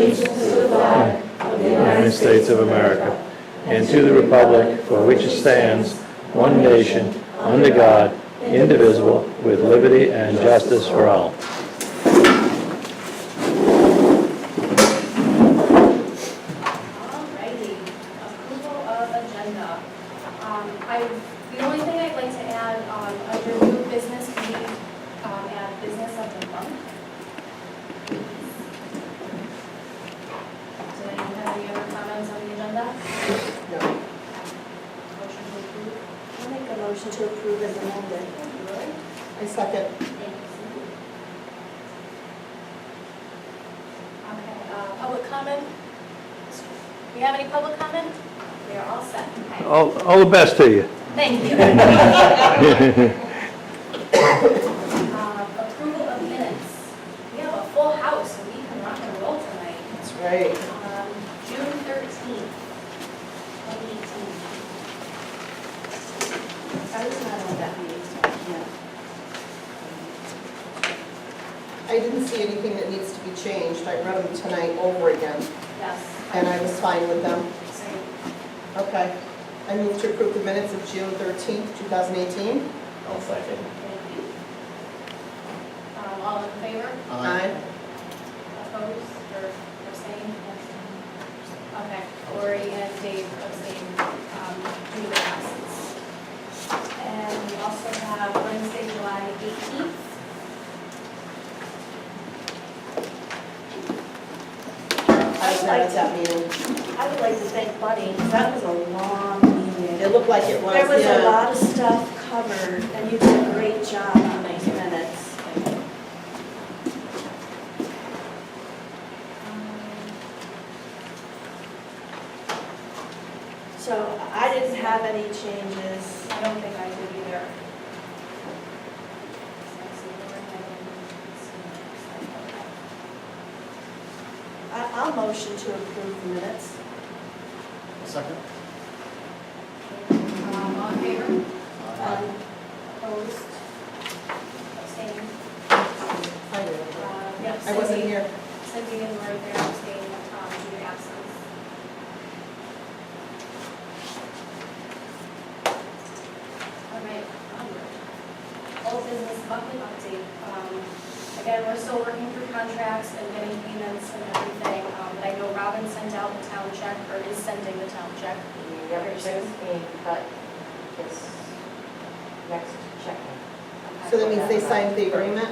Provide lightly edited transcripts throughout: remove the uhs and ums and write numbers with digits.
allegiance to the flag of the United States of America and to the republic for which it stands, one nation, under God, indivisible, with liberty and justice for all. Alrighty, approval of agenda. The only thing I'd like to add, under new business, can we add business of the month? Does anyone have any other comments on the agenda? No. Motion to approve? I'll make a motion to approve as amended. Thank you, Lori. I second. Thank you, Cindy. Okay, public comment? Do we have any public comment? We are all set. Okay. All the best to you. Thank you. Approval of minutes. We have a full house, so we can rock and roll tonight. That's right. June 13th, 2018. I was not on that meeting, so yeah. I didn't see anything that needs to be changed. I read them tonight over again, Yes. and I was fine with them. Same. Okay. I move to approve the minutes of June 13th, 2018. I'll second. Thank you. All in favor? Aye. Opposed or abstained? Okay, Lori and Dave abstained due to their absence. And we also have Wednesday, July 18th. I was not at that meeting. I would like to thank Buddy, because that was a long meeting. It looked like it was, There was a yeah. lot of stuff covered, and you did a great job on these minutes. So I didn't have any changes. I don't think I did either. I'll motion to approve the minutes. Second. All in favor? Um, Opposed? Abstained? I did. Yep, I wasn't Cindy. here. Cindy and Lori there abstained due to absence. All right, onward. Old business monthly update. Again, we're still working through contracts and getting payments and everything, but I know Robin sent out the town check, or is sending the town check. Yep, it's being cut this next check. So that means they signed the agreement?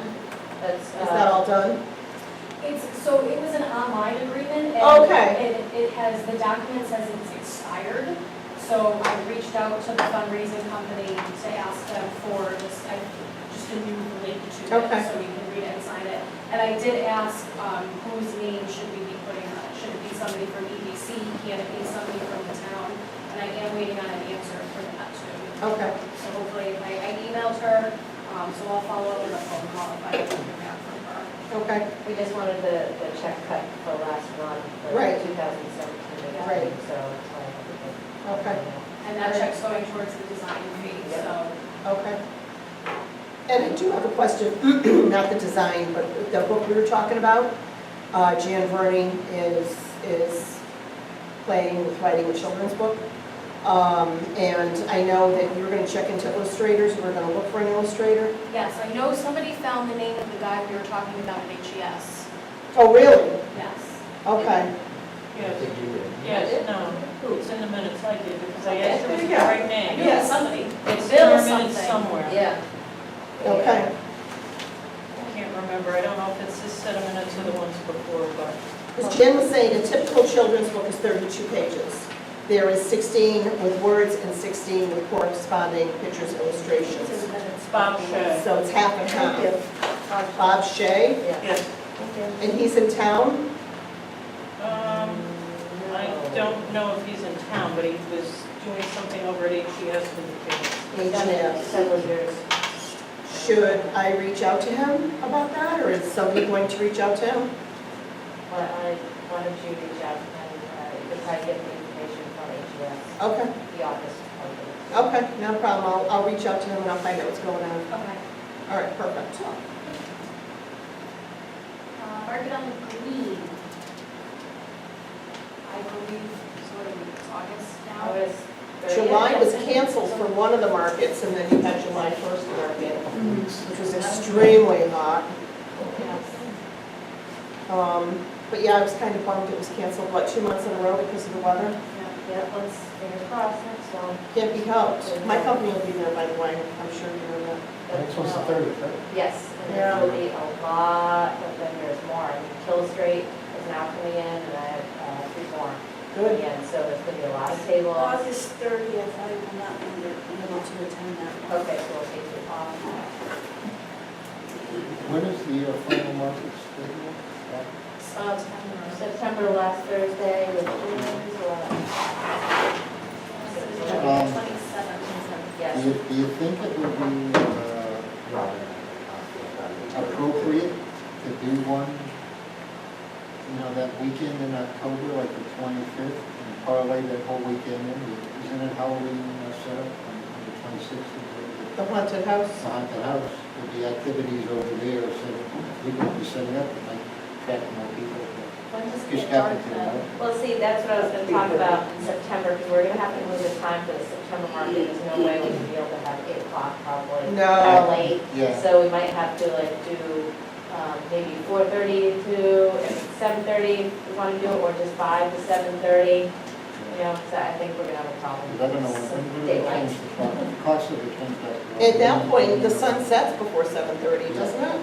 That's, Is that all done? So it was an online agreement. And Okay. it has, the document says it's expired. So I reached out to the fundraising company to ask them for just a new link to it, Okay. so we can read it and sign it. And I did ask whose name should we be putting on it? Should it be somebody from EDC? Can it be somebody from the town? And I am waiting on an answer for that too. Okay. So hopefully, I emailed her, so I'll follow up with a phone call if I don't hear back from her. Okay. we just wanted the check cut for last run for Right. 2017. Right. So it's like everything. Okay. And that check's going towards the design fee, so. Okay. And I do have a question, not the design, but the book we were talking about. Jan Verney is playing with writing a children's book. And I know that you were going to check into illustrators, you were going to look for an illustrator. Yes, I know somebody found the name of the guy we were talking about at HES. Oh, really? Yes. Okay. I think you did. Yes, no, it's in the minutes I did, because I asked if it was the There you go. right I name. knew it was somebody. It's Bill in our minutes something. somewhere. Yeah. Okay. I can't remember, I don't know if it's this set of minutes or the ones before, but. As Jen was saying, a typical children's book is 32 pages. There is 16 with words and 16 with corresponding pictures, illustrations. It's Bob Shea. So it's half and Thank you. half. Bob Shea, Yes. and he's in town? I don't know if he's in town, but he was doing something over at HES with the kids. HES. Several years. Should I reach out to him about that, or is somebody going to reach out to him? But why don't you reach out and you could try to get the information from HES, Okay, the office. okay, no problem. I'll reach out to him and I'll find out what's going on. Okay. All right, perfect. Market on the Green. July was canceled for one of the markets, and then you had July 1st market, which was extremely hot. But yeah, I was kind of bummed it was canceled, what, 2 months in a row because of the weather? Yeah, let's, fingers crossed, next one. Can't be helped. My company will be there, by the way, I'm sure you know that. Next one's the 30th, right? Yes, and Yeah. there will be a lot of vendors more. I mean, Kill Straight is now coming in, and I have 3 more. Good. Again, so there's gonna be a lot of tables. August 30th, I will not be able to attend that one. Okay, so we'll take it off. When is the final market scheduled? September last Thursday, which is what? Um, 27th. Yes. Do you think it would be appropriate to do one, that weekend in October, like the 25th, and parlay that whole weekend in? Isn't it Halloween set up on the 26th? The haunted house. The haunted house, with the activities over there, so we could be setting up, it might attract more people. When does it Just get dark got to do then? that. Well, see, that's what I was gonna talk about in September, because we're gonna have to move the time for the September market. There's no way we can be able to have 8 o'clock probably. No. Or late. Yeah. So we might have to like do maybe 4:30 to 7:30 if we want to do it, or just 5 to 7:30. So I think we're gonna have a problem. I don't know, when Some we daylight. change the clock, the cost of it comes back. At that point, the sun sets before 7:30, doesn't it?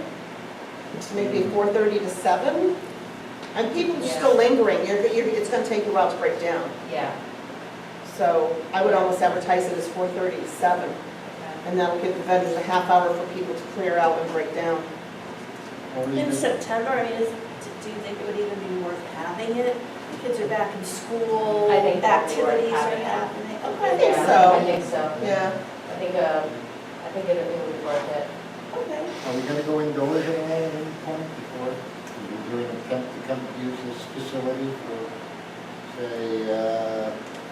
Maybe 4:30 to 7? And people are still lingering, it's gonna take you a while to break down. Yeah. So I would almost advertise it as 4:30 to 7, and that'll give the vendors a half hour for people to clear out and break down. Or In even- September, I mean, do you think it would even be worth having it? Kids are back in school, I think that would be worth activities are having it. happening. I think Yeah, so. I think so. Yeah. I think it would be worth it. Okay. Are we gonna go indoors at all at any point before, during an attempt to come use this facility for, say,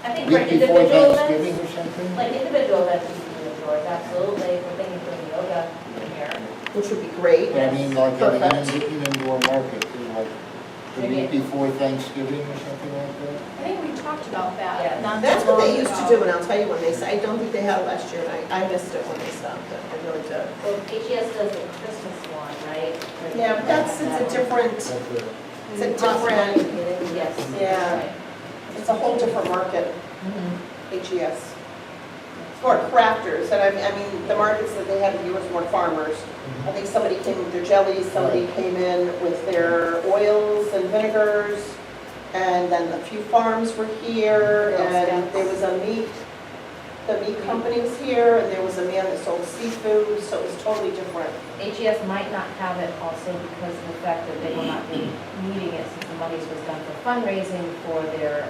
I think for week before individual Thanksgiving events, or something? like individual events, we can do indoors, absolutely. We're thinking doing yoga in here. Which would be great. But I mean, like having Perfect. an indoor market, like the Maybe- week before Thanksgiving or something like that? I think we talked about Yeah. that, not That's too what they long used to ago. do, and I'll tell you when they, I don't think they had it last year, and I missed it when they stopped it, I really did. Well, HES does the Christmas one, right? Yeah, but it's a different, That's it. it's a different, Yes. Yeah. Right. it's a whole different market, Mhm. HES. It's more crafters, and I mean, the markets that they had here was more farmers. I think somebody came with their jellies, somebody came in with their oils and vinegars, and then a few farms were here, and there was the meat company was here, and there was a man that sold seafood, so it was totally different. HES might not have it also because of the fact that they will not be needing it since the monies was done for fundraising for their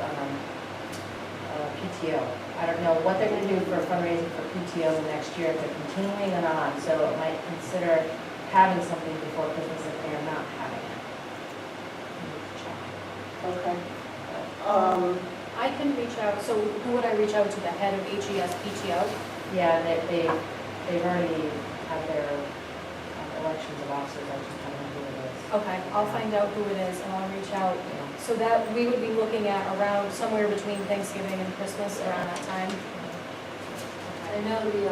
PTO. I don't know what they're going to do for fundraising for PTO the next year, if they're continuing or not, so it might consider having something before Christmas if they are not having it. Okay. I can reach out, so who would I reach out to, the head of HES PTO? Yeah, they've already had their elections of officers, I just don't know who it is. Okay, I'll find out who it is and I'll reach out. So that, we would be looking at around somewhere between Thanksgiving and Christmas, around that time. I know the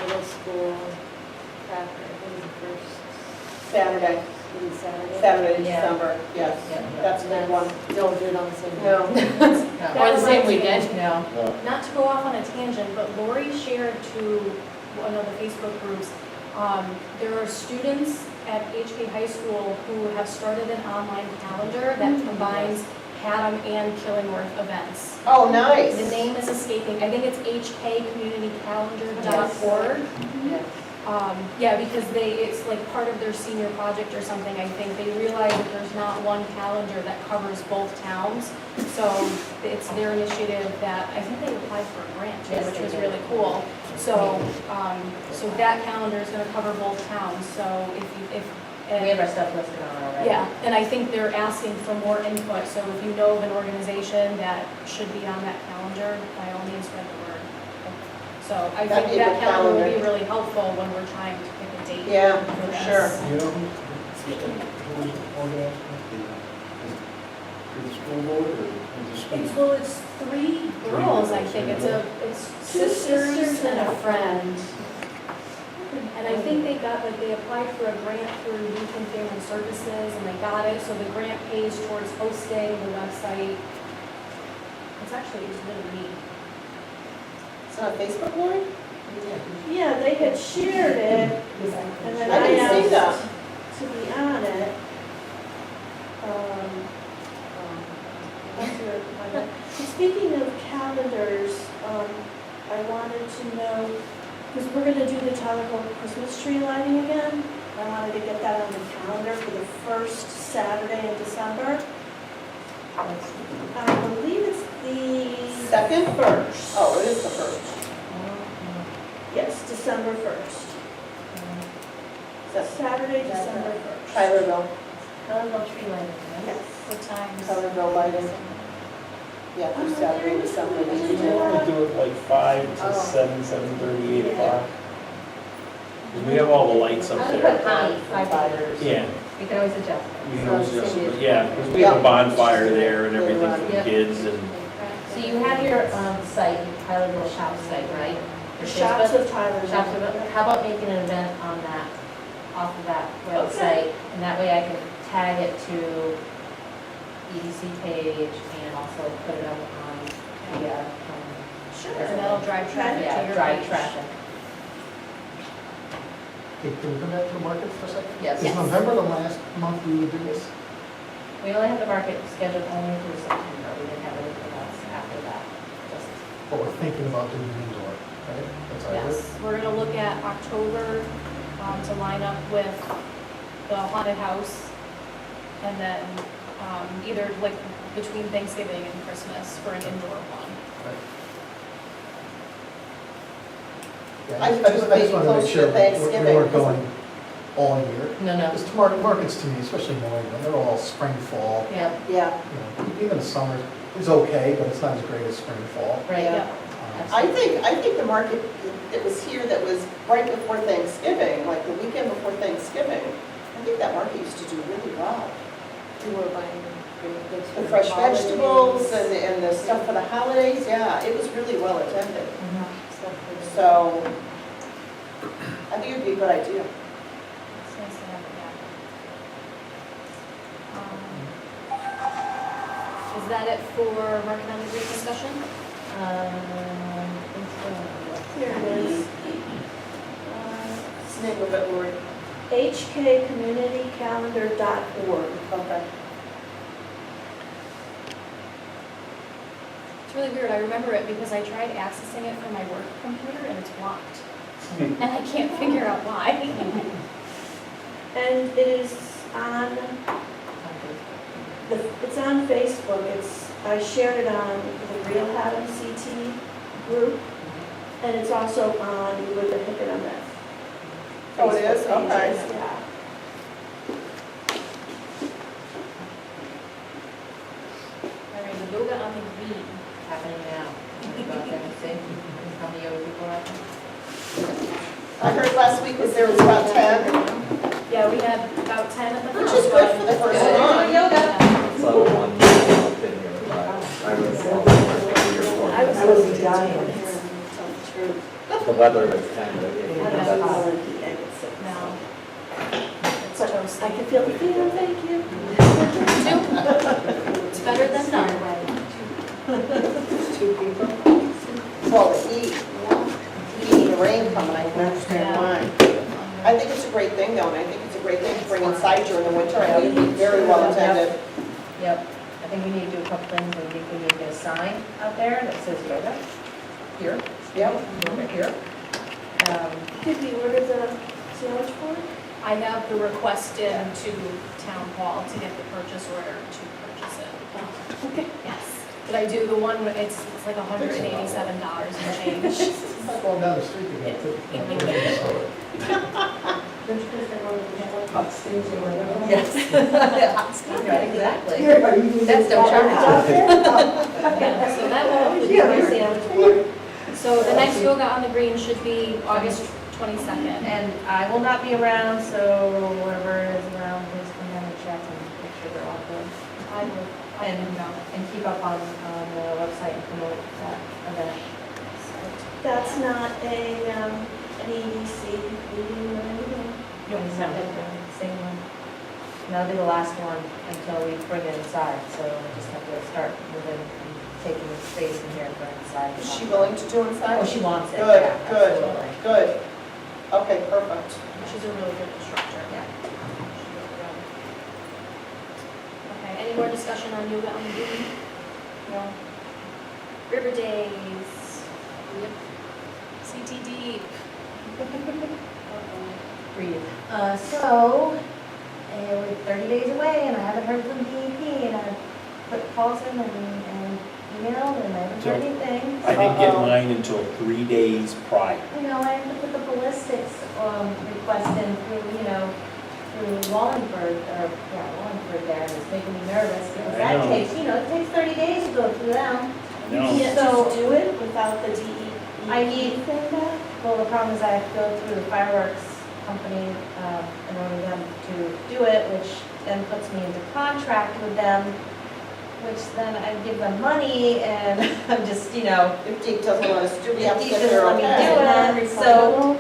middle school craft, I think is the first Saturday, Saturday. in Yeah. December, yes, Yeah. that's a big one. Don't do it on the same day. No, No. Or the same weekend. No. No. Not to go off on a tangent, but Lori shared to one of the Facebook groups, there are students at HK High School who have started an online calendar that combines Haddam and Killingworth events. oh, nice. The name is escaping, I think it's hkcommunitycalendar.org. Yes. Yeah, because it's like part of their senior project or something, I think. They realize that there's not one calendar that covers both towns. So it's their initiative that, I think they applied for a grant too, Yes, which they was did. really cool. So, so that calendar is gonna cover both towns, so if We have our stuff listed on it already. yeah, and I think they're asking for more input, so if you know of an organization that should be on that calendar, by all means, spread the word. So I That'd think be a that good calendar will be calendar. really helpful when we're trying to pick a date. Yeah, for for this. sure. You know who was organizing through the school board or the school? Well, it's 3 girls, I think. It's sisters and a friend. And I think they applied for a grant through Youth and Family Services, and they got it, so the grant pays towards hosting the website. It's really neat. It's on Facebook, Lori? Yeah, they had shared it, and then I I didn't see that. asked to be on it. Speaking of calendars, I wanted to know, because we're gonna do the Tower Hall Christmas tree lighting again. I wanted to get that on the calendar for the first Saturday in December. I believe it's the Second? 1st. Oh, it is the first. Yes, December 1st. That's Saturday, December 1st. Tylerville, Colorful tree lighting, right? Yes. What times? Tylerville lighting. Yeah, for Saturday, December. We do it like 5 to 7, 7:30, 8 o'clock. 'Cause we have all the lights up there. $5. Yeah, We can always adjust. we can always just, yeah, because we have a bonfire there and everything for the Yep. kids and. So you have your site, your Tylerville shop site, right? Your Shops Facebook? of Tyler. Shops of, how about making an event on that, off of that website? And that way I can tag it to EDC page and also put it up on the, Sure. And that'll drive traffic to yeah, your drive page. traffic. Okay, can we come back to the market for a second? Yes. Is November the last month we would do this? We only have the market scheduled only through September. We didn't have anything else after that. Just, But we're thinking about doing indoor, right? That's our Yes, we're gonna look at October to line up with the haunted house. And then either like between Thanksgiving and Christmas for an indoor one. Yeah, I just wanted maybe to make close sure to we Thanksgiving, weren't because- going all year. no, no. Because markets to me, especially New England, they're all spring, fall. Yeah, Yeah, You know, even the summer is okay, but it's not as great as spring, fall. right, Yeah. yeah. I think the market that was here that was right before Thanksgiving, like the weekend before Thanksgiving, I think that market used to do really well. We were buying really good The for fresh holidays. vegetables and the stuff for the holidays, yeah, it was really well attended. Stuff for the- So I think it'd be a good idea. It's nice to have it back. Is that it for market on the Greek discussion? I think so. Here it is. What's the name of it, Lori? hkcommunitycalendar.org. Okay. It's really weird. I remember it because I tried accessing it from my work computer and it's blocked. And I can't figure out why. And it is on, it's on Facebook. I shared it on the Real Haddam CT group. And it's also on with the Hickenham. Oh, it is? Facebook Okay. pages, yeah. All right, the yoga on the green. Happening now. Can you go out there and see how many yoga people are out there? I heard last week was there was about 10, Yeah, we had about 10 at the which house. is good for the first one. So one been here, I I was dying here, to tell the truth. The weather was kind of, that's, No. It's toasty. I can feel the feeling, thank you. It's better than none. Two people. Well, the heat and the rain coming, I can understand why. I think it's a great thing though, and I think it's a great thing to bring inside during the winter. I think it'd be very well attended. Yep, I think we need to do a couple things. I think we need to get a sign out there that says yoga, here, Yep. yoga here. Did we order the sandwich board? I have the request in to town hall to get the purchase order to purchase it. Okay. Yes. But I do the one, it's like $187 and change. Going down the street, you got to. Yes. Hot steam, right, exactly. That's no charge. So that will be my sandwich board. So the next yoga on the green should be August 22nd. And I will not be around, so whoever is around, please come down and check and make sure they're all good. and, and keep up on the website and promote that event. That's not an EDC meeting or anything? No, same one. And that'll be the last one until we bring it inside, so we just have to start moving and taking the space in here for inside. Is she willing to do inside? Oh, she wants it, Good, yeah, good. absolutely. Good. Okay, perfect. She's a really good instructor. Yeah. Okay, any more discussion on yoga on the green? No. River Days. Yep. CT Deep. Breathe. So, we're 30 days away and I haven't heard from DEP and I put calls in and emailed and I haven't heard anything. I didn't get mine until 3 days prior. You know, I have to put the ballistics request in through, through Wallingford, Wallingford there, and it's making me nervous because I that know. takes, it takes 30 days to go through them. I know. You can't So- just do it without the DEP I need- thing back? Well, the problem is I have to go through the fireworks company in order for them to do it, which then puts me into contract with them, which then I give them money and I'm just, If Deke doesn't let us do, we have to Deke get doesn't there, let me okay. do it, so,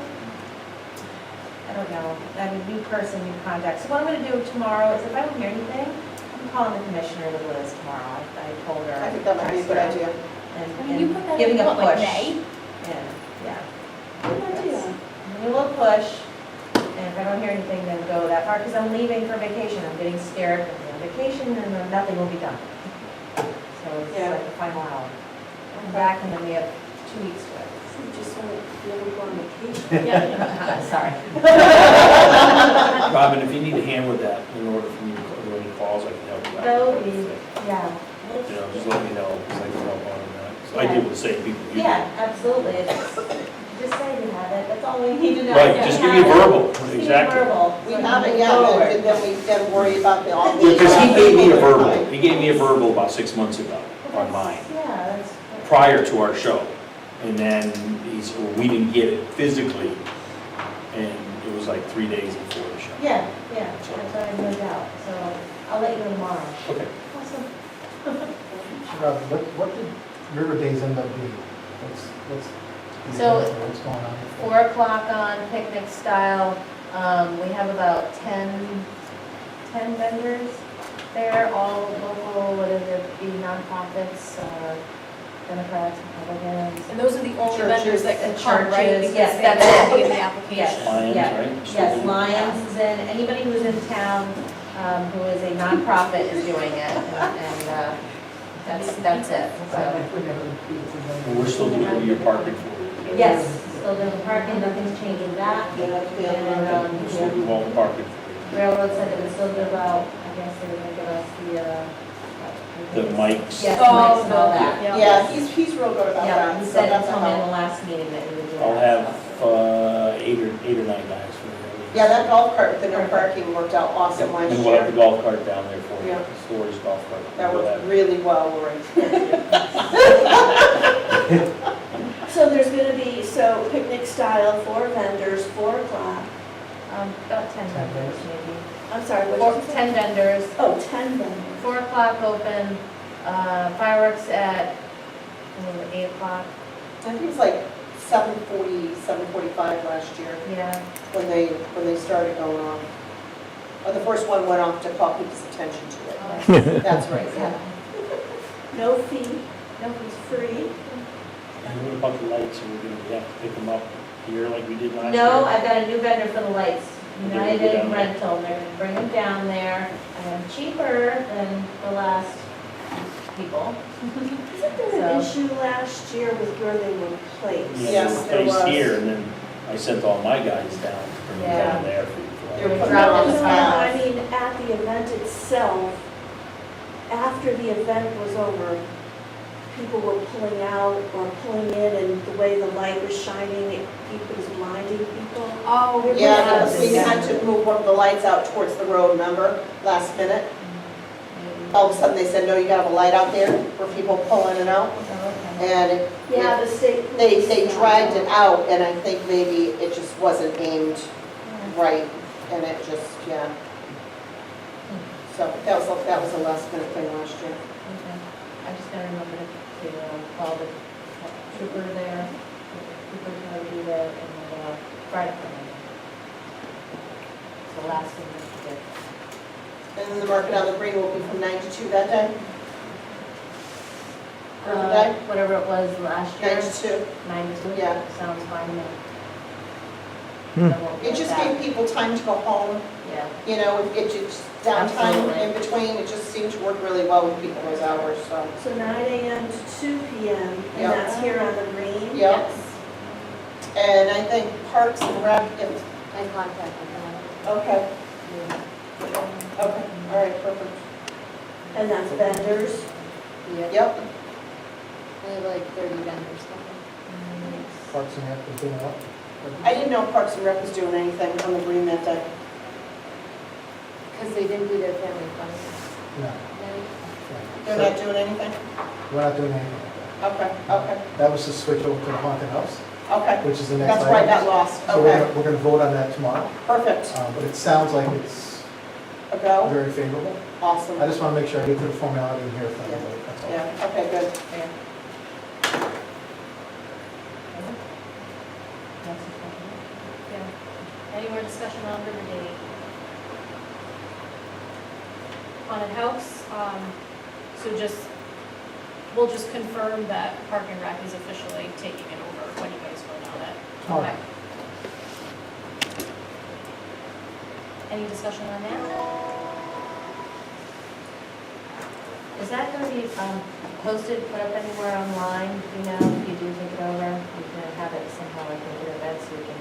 I don't know, I'm a new person, new contact. So what I'm gonna do tomorrow is if I don't hear anything, I'm calling the commissioner with Liz tomorrow. I told her. I think that might be a good text her, idea. And You put that giving in, a what, like push. May? Yeah. Good idea. Give me a little push, and if I don't hear anything, then go that far, because I'm leaving for vacation. I'm getting scared of the vacation, and then nothing will be done. So it's Yeah. like the final hour. I'm back, and then we have 2 weeks to it. So you just want to be able to go on vacation. Yeah, sorry. Robin, if you need a hand with that, in order for me to do any calls, I can help you out. That would be, yeah. Just let me know, because I can help on that. So I deal with the same people you do. Yeah, absolutely. Just say you have it, that's all we need to know. Right, just give me a verbal, Just give me a exactly. verbal. We have it, yeah, and then we then worry about the, all the. Because he gave me a verbal, he gave me a verbal about 6 months ago on mine, Yeah, that's. prior to our show. And then we didn't get it physically, and it was like 3 days before the show. Yeah, that's what I moved out, so I'll let you know tomorrow. Okay. Awesome. Robin, what did River Days end up being? What's So- what's going on? 4 o'clock on picnic style. We have about 10 vendors there, all local, whether they be nonprofits, Democrats, Republicans. And those are the only Churches. vendors that can come, right? Churches, Because yes, they that's have to it. be in the application. Yes, Lions, yeah. right? Yes, Lions is in, anybody who's in town who is a nonprofit is doing it, and that's it. So, Well, we're still doing your parking for you. yes, still doing parking, nothing's changed with that. And We're still doing all the parking for Railroad said they would still give out, I guess they were gonna give us you. The mics. Yes, Oh, mics and all that. Yeah, he's real good about Yeah, that. he so said, he that's a told me in help. the last meeting that he would do that. I'll have so. 8 or 9 guys for you. Yeah, that golf cart, the no parking worked out awesome last And we'll have the year. golf cart down there for you, Yeah. the Stories golf cart. That We'll worked have- really well, Lori. So there's gonna be, so picnic style, 4 vendors, 4 o'clock. About 10 vendors maybe. I'm sorry, what did you say? 10 vendors, Oh, 10 vendors. 4 o'clock open, fireworks at 8 o'clock, I think it was like 7:40, 7:45 last year yeah. when they started going off. The first one went off to call people's attention to it. That's right, yeah. No fee, no, it's free. And what about the lights, are we gonna have to pick them up here like we did last year? No, I've got a new vendor for the lights, They're gonna go United down there. Rental, they're gonna bring them down there, and cheaper than the last people. Isn't there an So- issue last year with where they were placed? Yeah, Yes, they were there placed was. here, and then I sent all my guys down to bring them Yeah. down there for You're you. putting dropped it on it the as No, well. path. I mean, at the event itself, after the event was over, people were pulling out or pulling in, and the way the light was shining, it was blinding people. Oh, we're Yeah, Yeah. because we had to move one of the lights out towards the road, remember, last minute? All of a sudden, they said, no, you gotta have a light out there for people pulling it out. Oh, okay. And Yeah, the state. they police- dragged it out, and I think maybe it just wasn't aimed Yeah. right, and it just, yeah. So that was a last minute thing last year. call the trooper there, the trooper's gonna do that, and the fire department. It's the last thing that we did. And then the market on the green will be from 9 to 2 that day? For the day? Whatever it was last year. 9 to 2. 9 to 2? Yeah. Sounds fine to me. Hmm. Then we'll It get just that. gave people time to go home, Yeah. you know, it just, downtime Absolutely. in between, it just seemed to work really well with people those hours, so. So 9 AM to 2 PM, and Yeah. that's here on the green? Yeah. And I think Parks and Rec, I contacted them. okay, okay, all right, perfect. And that's vendors? Yep, I have like 30 vendors coming. Parks and Rec is doing what? I didn't know Parks and Rec was doing anything on the green that day. Because they didn't do their family fun. No, Right? They're not doing anything? we're not doing anything like Okay, okay, that. That was to switch over to the haunted house, okay. which is the next That's item. why I got lost, So okay, we're gonna vote on that tomorrow, perfect. but it sounds like it's A go? very favorable. Awesome. I just wanna make sure I get to the formality in here for everybody, that's all. Yeah, okay, good. Yeah. Any more discussion on River Day? Haunted house, so we'll just confirm that Park and Rec is officially taking it over when you guys vote on it. Tomorrow. Okay. Any discussion on that? Is that gonna be posted, put up anywhere online, you know, if you do take it over? You can have it somehow like in your event so we can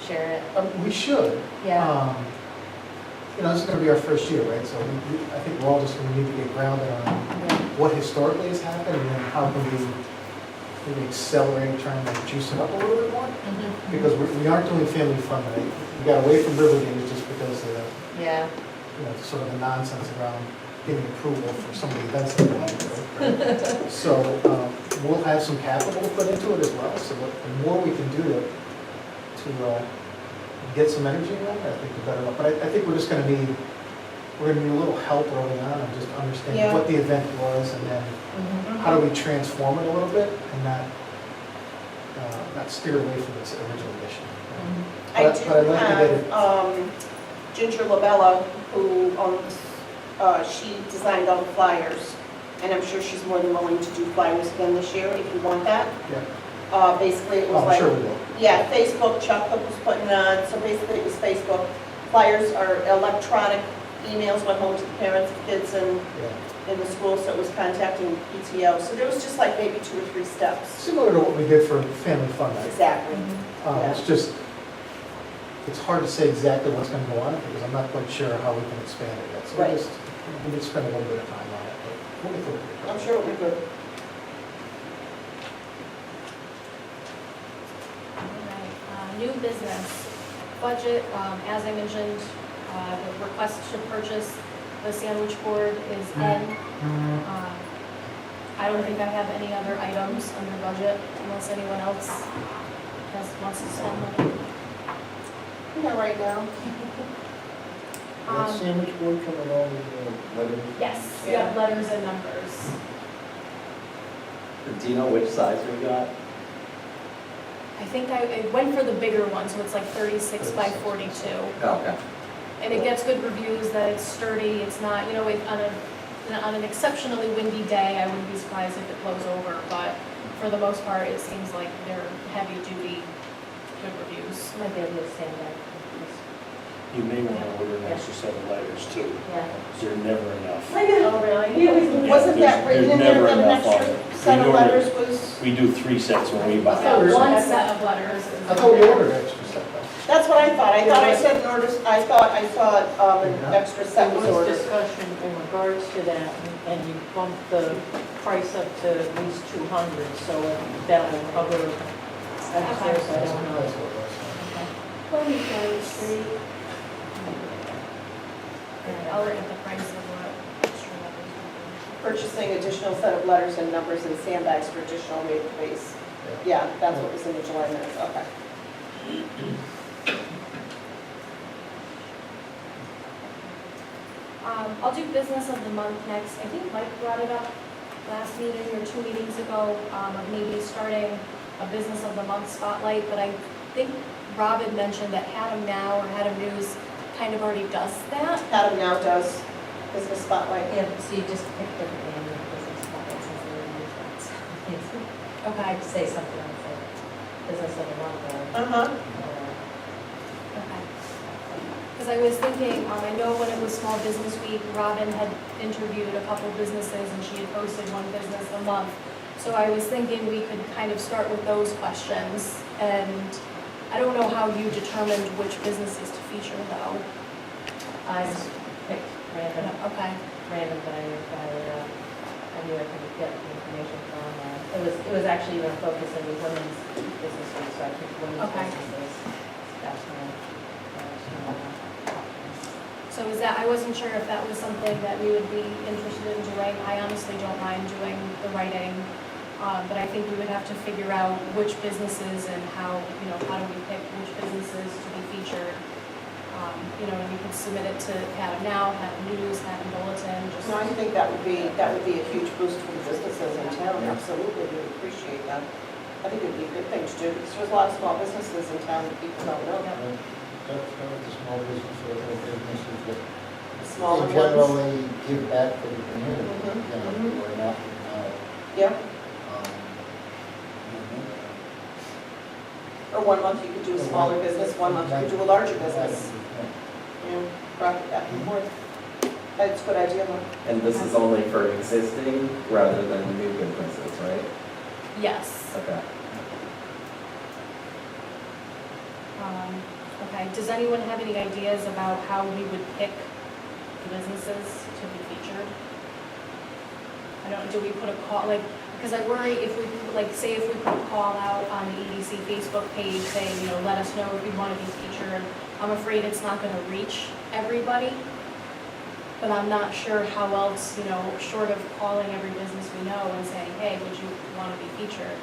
share it? We should. Yeah. You know, this is gonna be our first year, right? So I think we're all just gonna need to get grounded on Yeah. what historically has happened and then how can we maybe accelerate trying to juice it up a little bit more? Mhm. Because we aren't doing family fun, right? We got away from River Games just because of the, Yeah. you know, sort of the nonsense around getting approval for some of the events that we want to do, right? So we'll have some capital to put into it as well, so the more we can do to get some energy in that, I think the better. But I think we're just gonna need a little help early on and just understanding Yeah. what the event was and then Mhm. how do we transform it a little bit and not steer away from its original mission. Mhm. I But I'd do like to get it- have Ginger Labella, who owns, she designed all the flyers, and I'm sure she's more than willing to do flyers again this year, if you want that. Yeah. Basically, it Oh, was I'm like, sure we will. yeah, Facebook, Chuck Cook was putting on, so basically it was Facebook. Flyers are electronic, emails went home to the parents of kids Yeah. in the school, so it was contacting PTO. So there was just like maybe 2 or 3 steps. Similar to what we did for Family Fun Night. Exactly. Mhm. It's just, it's hard to say exactly what's going to go on because I'm not quite sure how we can expand it yet. So Right. we need to spend a little bit of time on it, but we'll get through it. I'm sure it'll be good. All right, new business, budget, as I mentioned, the request to purchase the sandwich board is in. I don't think I have any other items under budget unless anyone else wants to spend money. Yeah, right now. That Um, sandwich board coming on with letters? Yes, yeah, letters and numbers. Do you know which size we got? I think I went for the bigger one, so it's like 36 by 42. Oh, okay. And it gets good reviews that it's sturdy, it's not, you know, on an exceptionally windy day, I wouldn't be surprised if it blows over, but for the most part, it seems like they're heavy duty, good reviews. Might be able to stand that. You may want to order an extra set of letters too, Yeah. because they're never enough. Oh, really? Wasn't that written in there There's that an never enough extra on it. set of We ordered- letters was? We do 3 sets when we I buy. thought we were- One set of letters. I thought we ordered extra stuff though. That's what I thought. I thought I said in order, I thought an extra set There was was ordered. discussion in regards to that, and you bumped the price up to at least 200, so that will cover extras, I don't know. That's what it was. 23rd Street. I'll look at the price of what extra letters. Purchasing additional set of letters and numbers and sandbags for additional weight base. Yeah, that's what was in the July minutes, okay. I'll do business of the month next. I think Mike brought it up last meeting or 2 meetings ago, of maybe starting a Business of the Month spotlight, but I think Rob had mentioned that Haddam Now or Haddam News kind of already does that. Haddam Now does business spotlight. Yeah, so you just pick different names of business spotlight since they were used once. Okay. I'd say something else like business of the month Uh-huh. or Okay. Because I was thinking, I know when it was Small Business Week, Robin had interviewed a couple businesses and she had posted one business a month. So I was thinking we could kind of start with those questions. And I don't know how you determined which businesses to feature though. I just picked random, Okay. that I knew I could get the information from. It was actually even a focus in the women's business week, so I picked women's Okay. businesses. That's my, So is that, I wasn't sure if that was something that we would be interested in doing. I honestly don't mind doing the writing, but I think we would have to figure out which businesses and how do we pick which businesses to be featured. And we could submit it to Haddam Now, Haddam News, Haddam Bulletin, just. No, I think that would be a huge boost for the businesses in town, absolutely, we would appreciate that. I think it'd be a good thing to do, because there's a lot of small businesses in town that people don't know. Start with the small business or the businesses that Smaller they ones. generally give back to the community, Mhm. or not now. Yeah, um, or 1 month you could do a smaller business, 1 month you could do a larger business. Bracket back and forth. That's a good idea, Mark. And this is only for existing rather than new businesses, right? Yes. Okay. Okay, does anyone have any ideas about how we would pick the businesses to be featured? Do we put a call, because I worry if we, say if we put a call out on the EDC Facebook page saying, let us know if you want to be featured, I'm afraid it's not going to reach everybody. But I'm not sure how else, short of calling every business we know and saying, hey, would you want to be featured?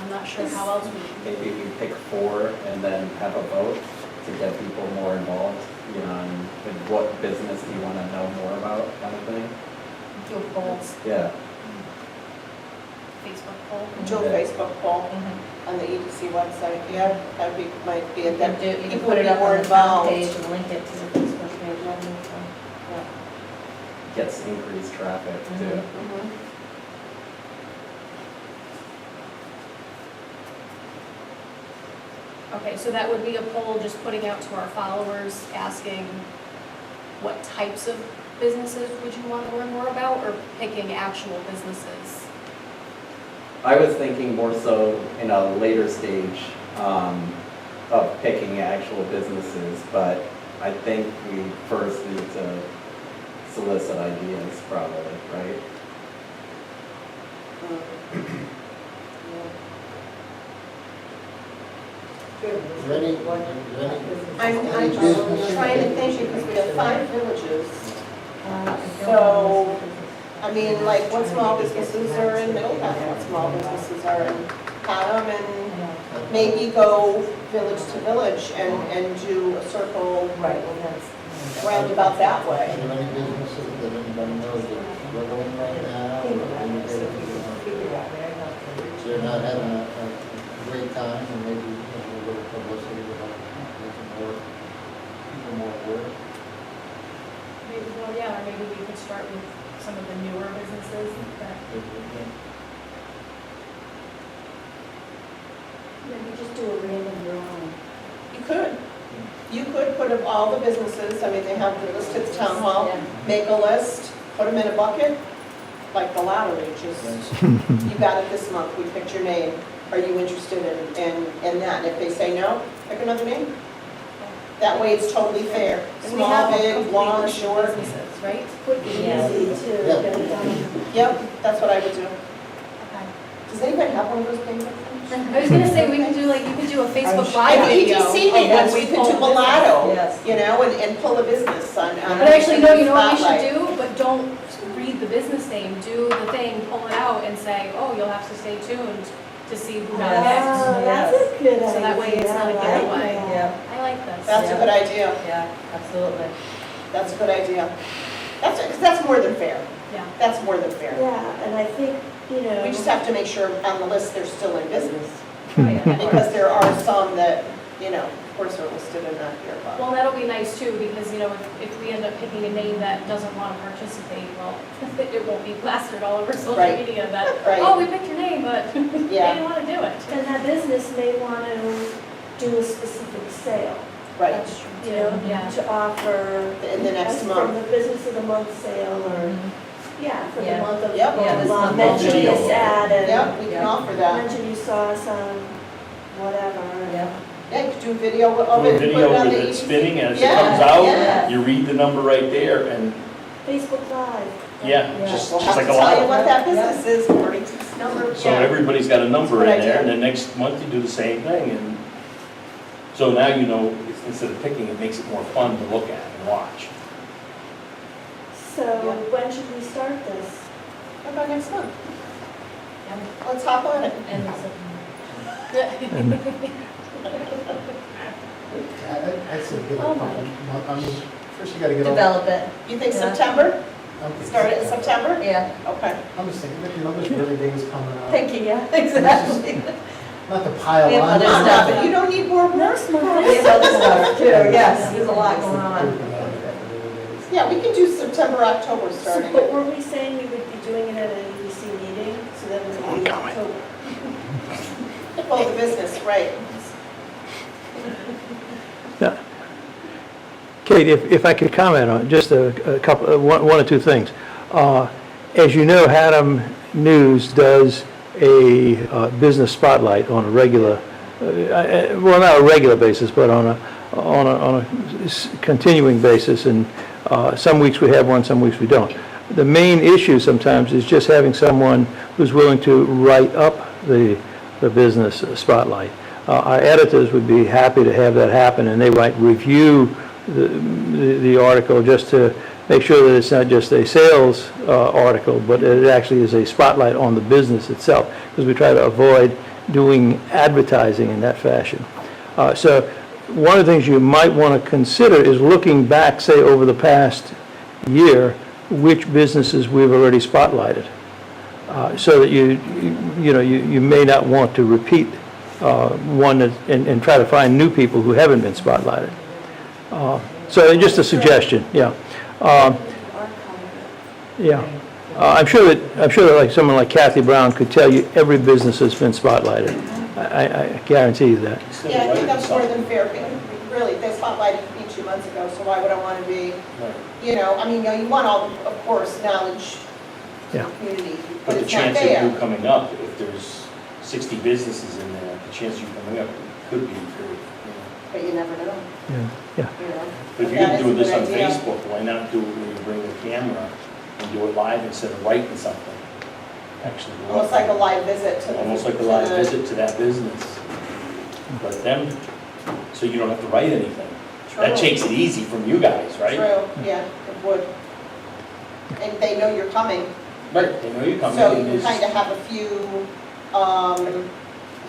I'm not sure how else we. Maybe we pick 4 and then have a vote to get people more involved, with what business do you want to know more about, kind of thing. Do polls, Yeah. Facebook poll. Do a Facebook poll Mm-hmm. on the EDC website, yeah, that might be, you that can people put would it be up more on the front involved. page and link it to the Facebook page. Yeah. Gets increased traffic too. Mhm. Okay, so that would be a poll just putting out to our followers, asking what types of businesses would you want to learn more about, or picking actual businesses? I was thinking more so in a later stage of picking actual businesses, but I think we first need to solicit ideas probably, right? Is there any I'm businesses trying to that- think, because we have 5 villages. I So, don't I mean, what small businesses are in Middletown, what small businesses are in Haddam, and maybe go village to village and do a circle Right, well, that's. roundabout that Are way. there any businesses that anybody knows that are struggling right now? Or they're not having a great time, and maybe a little publicity will help make them people more aware? Maybe, well, yeah, or maybe we could start with some of the newer businesses that. Maybe just do a random drawing. You could. You could put up all the businesses, I mean, they have the list at the town hall, Yeah. make a list, put them in a bucket, like the lottery, just, you got it this month, we picked your name. Are you interested in that? And if they say no, pick another name. That way it's totally fair. And we Small, have a big, complete long, list of short. businesses, right? Quick and Yeah. easy to Yeah. get it done. Yep, that's what I would do. Okay. Does anybody have one of those paper things? I was gonna say, we could do you could do a Facebook At Live the video. EDC of meeting, what's we could full do of mulatto, Yes. and pull a business on. But actually, no, you know what we Spotlight. should do? But don't read the business name, do the thing, pull it out and say, oh, you'll have to stay tuned to see who got picked. Oh, that's a good idea. So that way it's not a I like giveaway. that. Yeah, I like this. That's a good idea. yeah, absolutely. That's a good idea. That's more than fair. Yeah. That's more than fair. Yeah, and I think, you know. We just have to make sure on the list they're still in business, Oh, yeah. because there are some that, you know, of course are listed and not here, but. Well, that'll be nice too, because, you know, if we end up picking a name that doesn't want to participate, well, it won't be plastered all over social Right. media that, Right. oh, we picked your name, but they Yeah, didn't want to do it. And that business may want to do a specific sale, right, That's true, you too. know, Yeah. to offer. in the next From month. the business of the month sale, or, yeah, for the Yeah. month of, Yep. Yeah, this blah, month mention video. this ad and. Yeah, we can offer that. Mention you saw us on whatever. Yeah. Yeah, you could do a video of Do it, a put it video on with the it EDC. spinning, and as it Yeah, comes out, yeah. you read the number right there, and, Facebook Live. yeah, Yeah. just We'll have like to a tell you lot. what that business is, according to this number. So Yeah. everybody's got a number That's a in good there, idea. and then next month you do the same thing, and so now you know, instead of picking, it makes it more fun to look at and watch. So Yeah. when should we start this? How about next month? Yeah. Let's hop on it. And I'd say give it a Oh, couple months. I mean, first you gotta get all. develop it. You think Yeah. September? I'm thinking Start it in September? Yeah. Okay. I'm just thinking, you know, there's really days coming up. Thank you, yeah, exactly. Not to pile We have on. other Come on, stuff. Robin, you don't need more work? Next month. We have other stuff too, yes, there's a lot going on. Yeah, we can do September, October So, starting. but were we saying we would be doing it at an EDC meeting, so that it would be October? Well, the business, right. Kate, if I could comment on just a couple, one or two things. As you know, Haddam News does a business spotlight on a regular, well, not a regular basis, but on a continuing basis, and some weeks we have one, some weeks we don't. The main issue sometimes is just having someone who's willing to write up the business spotlight. Our editors would be happy to have that happen, and they might review the article just to make sure that it's not just a sales article, but it actually is a spotlight on the business itself, because we try to avoid doing advertising in that fashion. So one of the things you might want to consider is looking back, say, over the past year, which businesses we've already spotlighted, so that you may not want to repeat one and try to find new people who haven't been spotlighted. So just a suggestion, yeah. Yeah. I'm sure that like someone like Kathy Brown could tell you every business that's been spotlighted. I guarantee you that. Instead of Yeah, I think writing that's more something. than fair. Really, they spotlighted me 2 months ago, so why would I want to be, Right. you know, I mean, you want all, of course, knowledge to Yeah. the community, But but the it's not chance of fair. you coming up, if there's 60 businesses in there, the chance of you coming up could be very, But you never know, Yeah, yeah. you know. But if That you're is a doing this good on idea. Facebook, why not do it when you bring the camera and do it live instead of writing something? Actually. go Almost up. like a live visit to the. Almost like a to live the- visit to that business. Let them, so you don't have to write anything. That True. takes it easy from you guys, right? True, yeah, it would. And they know you're coming, Right, they know you're coming. so and you it's- kind of have a few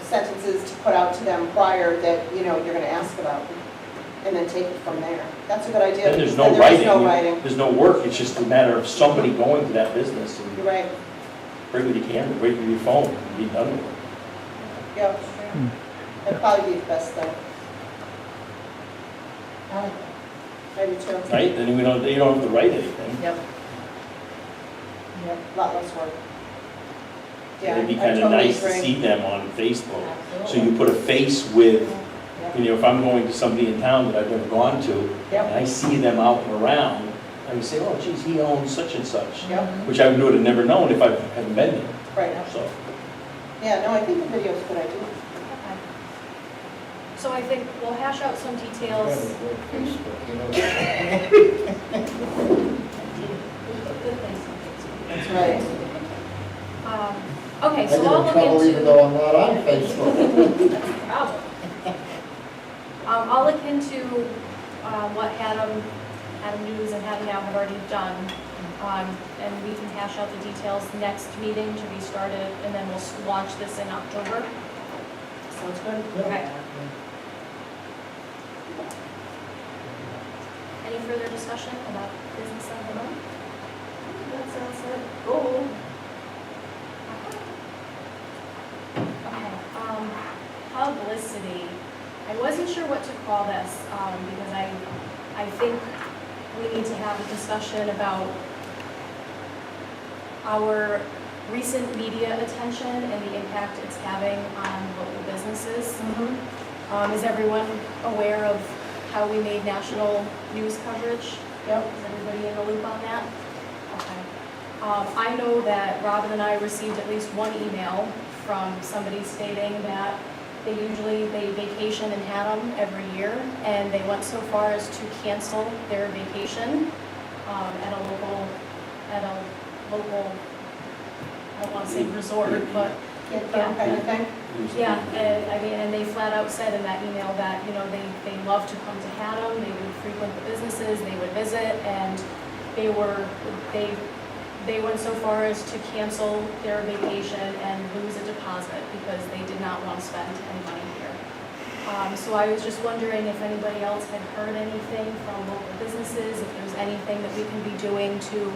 sentences to put out to them prior that, you know, you're going to ask about, and then take it from there. That's a good idea. Then there's because no then there writing. is no writing. There's no work, it's just a matter of somebody going to that business and You're right, right with your camera, right with your phone, and be done with it. yeah. That'd probably be the best thing. I like that. I do too. Right, then you don't have to write anything. Yep. Yep, A lot less work. Yeah, It'd be I kind of totally nice to agree. see them on Facebook. So absolutely. you put a face with, Yep. you know, if I'm going to somebody in town that I've never gone to, Yep. and I see them out and around, I would say, oh geez, he owns such and such, Yep, which I would have never known if I hadn't been there, right. so. Yeah, no, I think the video's a good idea. Okay. So I think we'll hash out some details. Facebook, you know. Good things on Facebook. That's right. Okay, I so get I'll in look trouble even into, though I'm not on Facebook. that's the problem. I'll look into what Haddam News and Haddam Now have already done. And we can hash out the details next meeting to be started, and then we'll launch this in October. Sounds good. Okay. Any further discussion about business of the month? That's that's it. Oh, Okay, publicity. I wasn't sure what to call this, because I think we need to have a discussion about our recent media attention and the impact it's having on local businesses. Is everyone aware of how we made national news coverage? Yep. Is everybody in the loop on that? Okay. I know that Robin and I received at least one email from somebody stating that they vacation in Haddam every year, and they went so far as to cancel their vacation at a local, I don't want to say resort, but Campground kind of thing? yeah, and they flat out said in that email that, they love to come to Haddam, they would frequent the businesses, they would visit, and they went so far as to cancel their vacation and lose a deposit because they did not want to spend any money here. So I was just wondering if anybody else had heard anything from local businesses, if there's anything that we can be doing to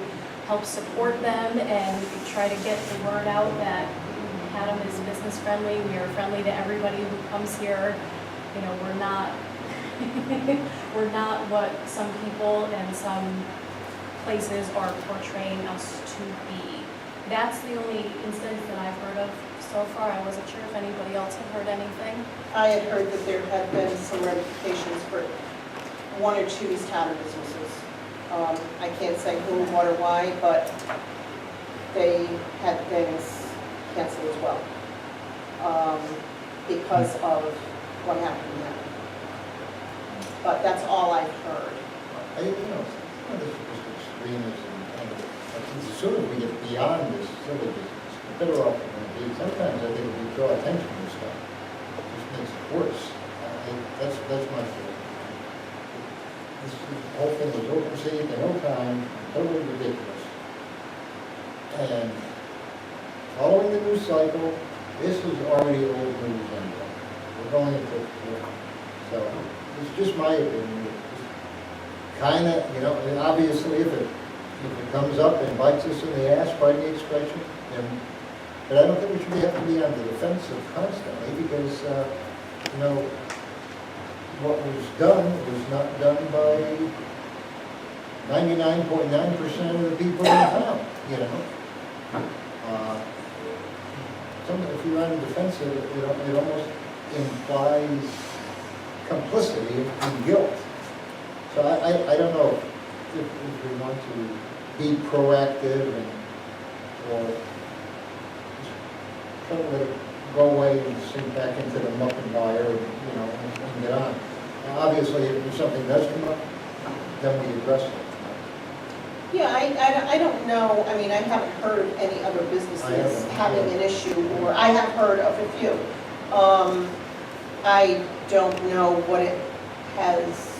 help support them and try to get the word out that Haddam is business friendly, we are friendly to everybody who comes here. We're not, we're not what some people and some places are portraying us to be. That's the only instance that I've heard of so far. I wasn't sure if anybody else had heard anything. I had heard that there had been some ramifications for one or two East Haddam businesses. I can't say who, what, or why, but they had things canceled as well because of what happened there. But that's all I've heard. This is just extremism. As soon as we get beyond this silly business, the better off we're going to be. Sometimes I think if we draw attention to stuff, it just makes it worse. That's my feeling. This whole thing was overseas in no time, totally ridiculous. And following the news cycle, this is already old news anyway. We're going into it. So it's just my opinion. Kind of, and obviously if it comes up and bites us in the ass, pardon the expression, then, but I don't think we should have to be on the defensive constantly because, what was done was not done by 99.9% of the people in town, If you're on the defensive, it almost implies complicity and guilt. So I don't know if we want to be proactive or try to let it go away and sink back into the muck and mire, and get on. Now, obviously, if something does come up, then we address it. Yeah, I don't know, I haven't heard of any other businesses having an issue, or I have heard of a few. I don't know what it has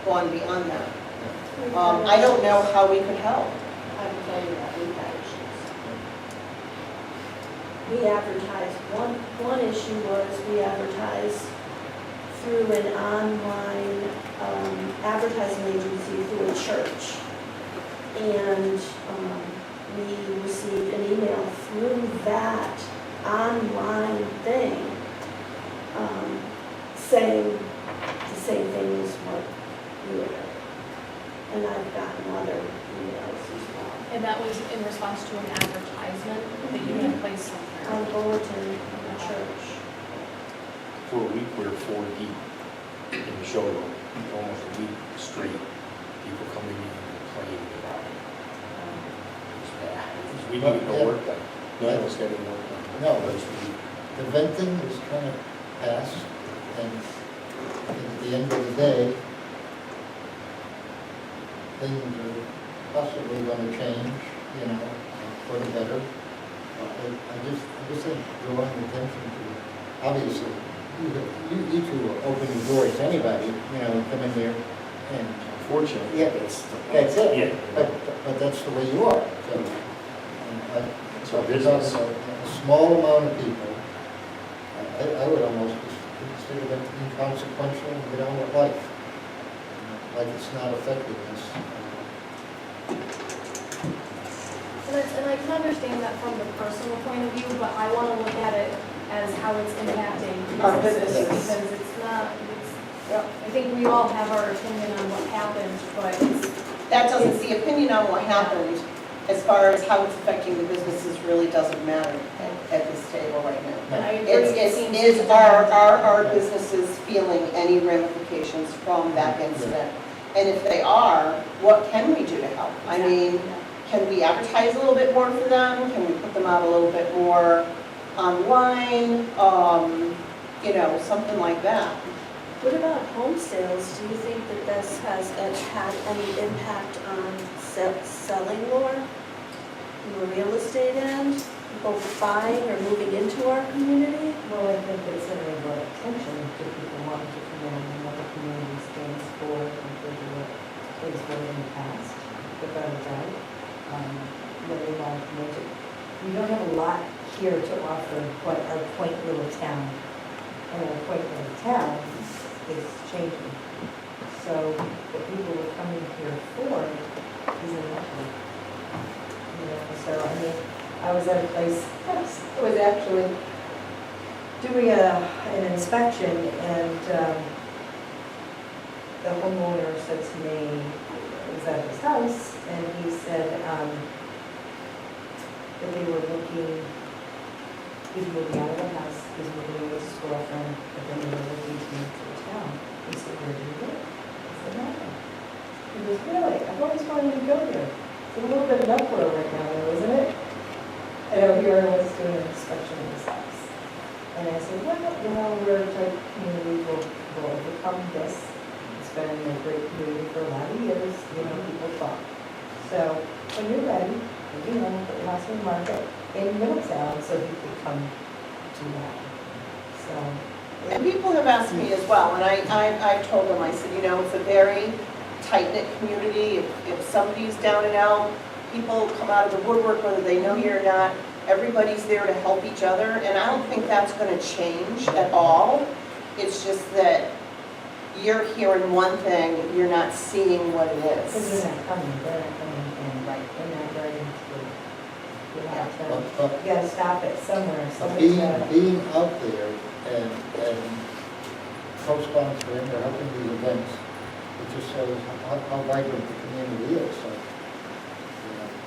gone beyond that. I don't know how we could help. I can tell you that we've had issues. We advertised, one issue was we advertised through an online advertising agency through a church. And we received an email through that online thing saying the same thing as what you were doing. And I've gotten other emails as well. And that was in response to an advertisement that you had placed somewhere. On bulletin of the church. For a week, we were 4 deep in the showroom, almost a week straight. People coming in and complaining about it. It was bad. We needed no work done. None of us got any work done. No, but the venting is kind of past, and at the end of the day, things are possibly going to change, for the better. I just think drawing attention to, obviously, you two are opening doors to anybody, come in there and. Unfortunately, Yeah, that's it. Yeah. But that's the way you are. It's our We're talking business. about a small amount of people. I would almost consider them inconsequential and get on with life. Like it's not affecting us. And I and I can understand that from the personal point of view, but I want to look at it as how it's impacting Our businesses. businesses. Because it's not, I think we all have our opinion on what happened, but it's, the opinion on what happened, as far as how it's affecting the businesses, really doesn't matter at this table right now. and I agree. it seems Is to our businesses feeling any ramifications from that incident? And if they are, what can we do to help? I mean, can we advertise a little bit more for them? Can we put them out a little bit more online? Something like that. What about home sales? Do you think that this has had any impact on selling more? In the real estate end, people buying or moving into our community? Well, I think it's an attention to people wanting to come in and what the community stands for compared to what has been in the past, without a doubt. What they want to promote it. We don't have a lot here to offer what our quaint little town. And our quaint little town is changing. So what people are coming here for isn't nothing. So I mean, I was at a place, I was actually doing an inspection, and the homeowner said to me, I was at his house, and he said that they were looking, he was moving out of the house, he was moving in with his girlfriend, but then they were looking to move to a town. He said, where do you live? I said, nothing. He goes, really? I've always wanted to go there. It's a little bit of an uproar right now, though, isn't it? And over here I was doing an inspection of his house. And I said, well, we're a type of community, will overcome this. It's been a great community for a lot of years, people talk. So when you're ready, put your house in the market in Middletown so you could come to that. So. And people have asked me as well, and I told them, I said, it's a very tight-knit community. If somebody's down and out, people come out of the woodwork, whether they know you or not. Everybody's there to help each other, and I don't think that's going to change at all. It's just that you're hearing one thing, you're not seeing what it Because is. they're not coming in, right, they're not driving through. You have But to, you gotta stop it somewhere, somebody's gotta. being out there and co-sponsoring or helping these events, it just shows how vibrant the community is. So,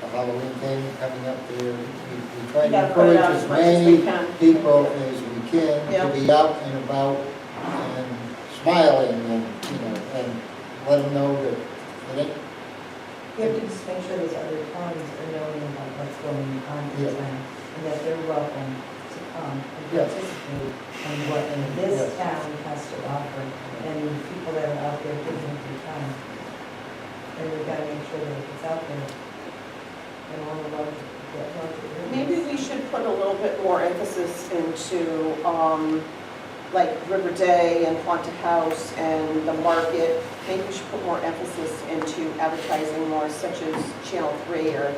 the Halloween thing coming up there, we try You to gotta put it encourage out as as much as we many can. people as we can Yeah. to be out and about and smiling and let them know that it ain't. You have to just make sure those other towns are knowing about what's going on in Yeah. town, and that they're welcome to come and Yes. participate in what this Yes. town has to offer, and the people that are out there giving it their time. And we've gotta make sure that if it's out there, and all the love that love it is. Maybe we should put a little bit more emphasis into, like River Day and Haunted House and the market. Maybe we should put more emphasis into advertising more, such as Channel 3 or,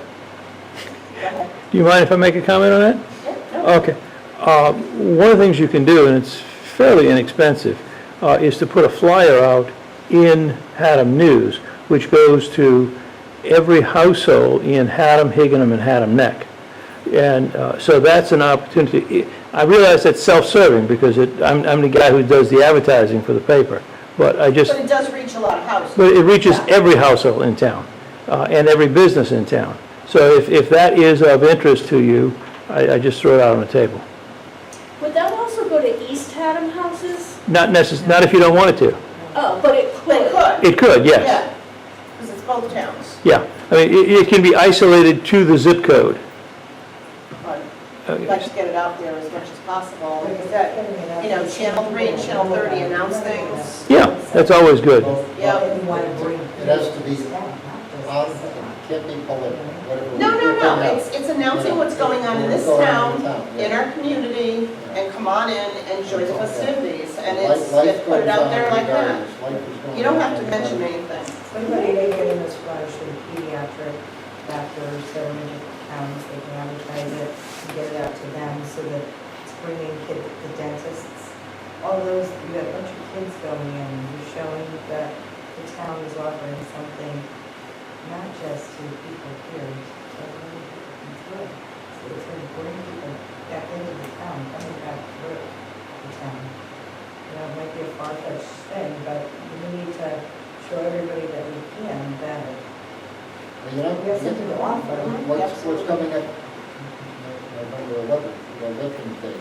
go ahead. Do you mind if I make a comment on that? Yeah, no. Okay. One of the things you can do, and it's fairly inexpensive, is to put a flyer out in Haddam News, which goes to every household in Haddam, Higginham, and Haddam Neck. And so that's an opportunity. I realize that's self-serving because I'm the guy who does the advertising for the paper, but But it does reach a lot of houses. but it reaches Yeah. every household in town and every business in town. So if that is of interest to you, I just throw it out on the table. Would that also go to East Haddam houses? Not not if you don't want it to. Oh, but it They could. could, It could, yes. yeah, because it's both towns. Yeah. I mean, it can be isolated to the zip code. But I'd like to get it out there as much as possible. Like I said, Channel 3 and Channel 30 announce things. Yeah, that's always good. Yeah. And you wanna bring. It has to be on, it can't be political, whatever. No, it's announcing what's going on in this town, in our community, and come on in and enjoy the festivities. And it's put it out there like that. You don't have to mention anything. Everybody they get in this rush with pediatric doctors that are in different towns, they can advertise it and get it out to them so that it's bringing kids, the dentists, all those, you got a bunch of kids going in, and you're showing that the town is offering something, not just to people here, but good. So it's going to bring people back into the town, coming back through the town. You know, it might be a far-fetched thing, but we need to show everybody that we can better. Well, you know, We have something to offer. what's coming up November 11th, Veterans Day.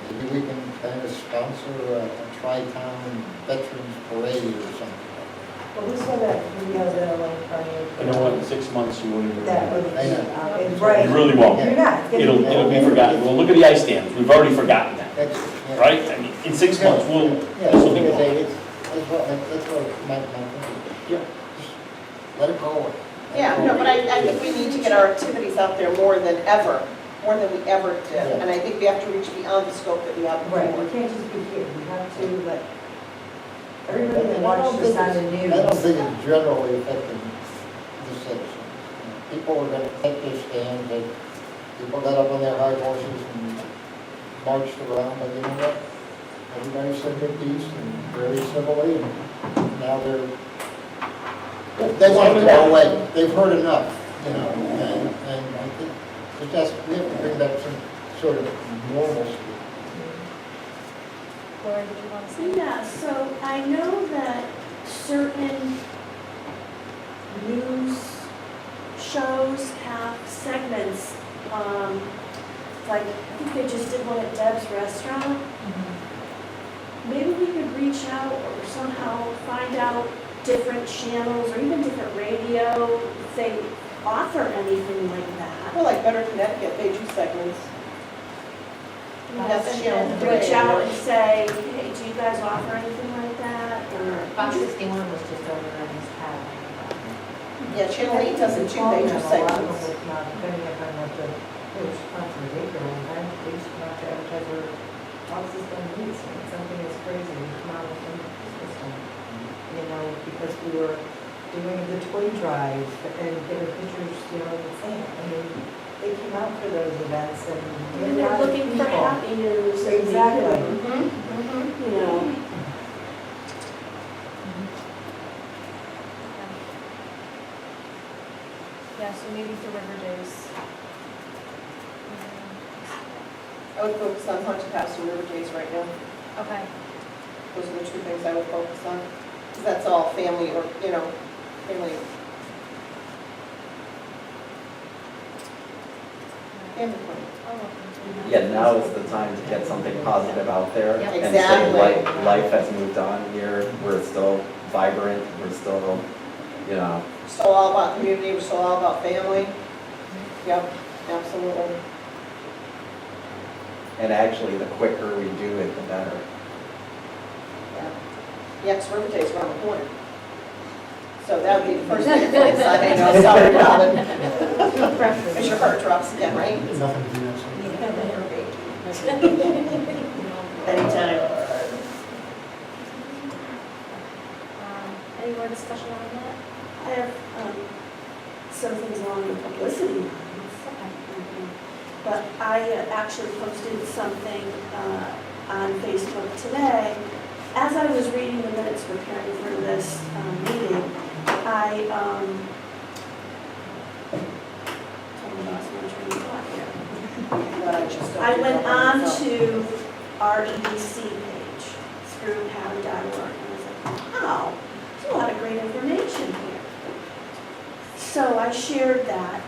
Maybe we can kind of sponsor a tri-town veterans parade or something. Well, we saw that video that Elaine Carney. You know what, in 6 months you won't even That remember. would I be, know. it's right. You really won't. You're not. It's gonna It'll be forgotten. Well, look at the ice dams. We've already forgotten that, That's, yeah. right? I mean, in 6 months, Yeah, this will be gone. that's what my thing. Yeah. Just let it go away. Yeah, no, but I think we need to get our activities out there more than ever, more than we ever did. Yeah. And I think we have to reach beyond the scope that we have Right, before. we can't just be here, we have to let everybody that watches this on the news. I don't think it's generally affecting the citizens. People are gonna take their stands, people got up on their high horses and marched around, but you know what? Everybody said their piece and very civilly, and now they want to go away. They've heard enough, you know, and I think we have to bring back some sort of normalcy. Laura, did you want to say? Yeah, so I know that certain news shows have segments, like, I think they just did one at Deb's Restaurant. Maybe we could reach out or somehow find out different channels or even different radio, if they offer anything like that. Well, like Better Connecticut, they do segments. That's channel And three. reach out and say, hey, do you guys offer anything like that? Or Box 61 was just over on East Town. Yeah, Channel 8 doesn't do, they do segments. Depending upon what the village sponsor they go on, then they just come out to advertise where houses don't need something that's crazy, we come out with some system. You know, because we were doing the toy drive and getting pictures, you know, the same. I mean, they came out for those events and. And they're looking for happy news. and Exactly. You know, Yeah, so maybe for River Days. I would focus on haunted house and River Days right now. Okay. Those are the two things I would focus on. Because that's all family or, you know, family. Family friendly. I'll look into that. Yeah, now is the time to get something positive out there. Yep. And say Exactly. life has moved on here, we're still vibrant, we're still, you know, Still all about community, we're still all about family. Yep, absolutely. and actually the quicker we do it, the better. Yeah. Yeah, 'cause River Days around the corner. So that would be the first thing I decide, I know, sorry, Robin. As your heart drops again, right? Nothing to do that. Anytime. Any more discussion on that? I have some things along the publicity. But I actually posted something on Facebook today. As I was reading the minutes preparing for this meeting, I totally lost my train of thought here. I went on to our EDC page through Haddam.org, and I was like, wow, there's a lot of great information here. So I shared that,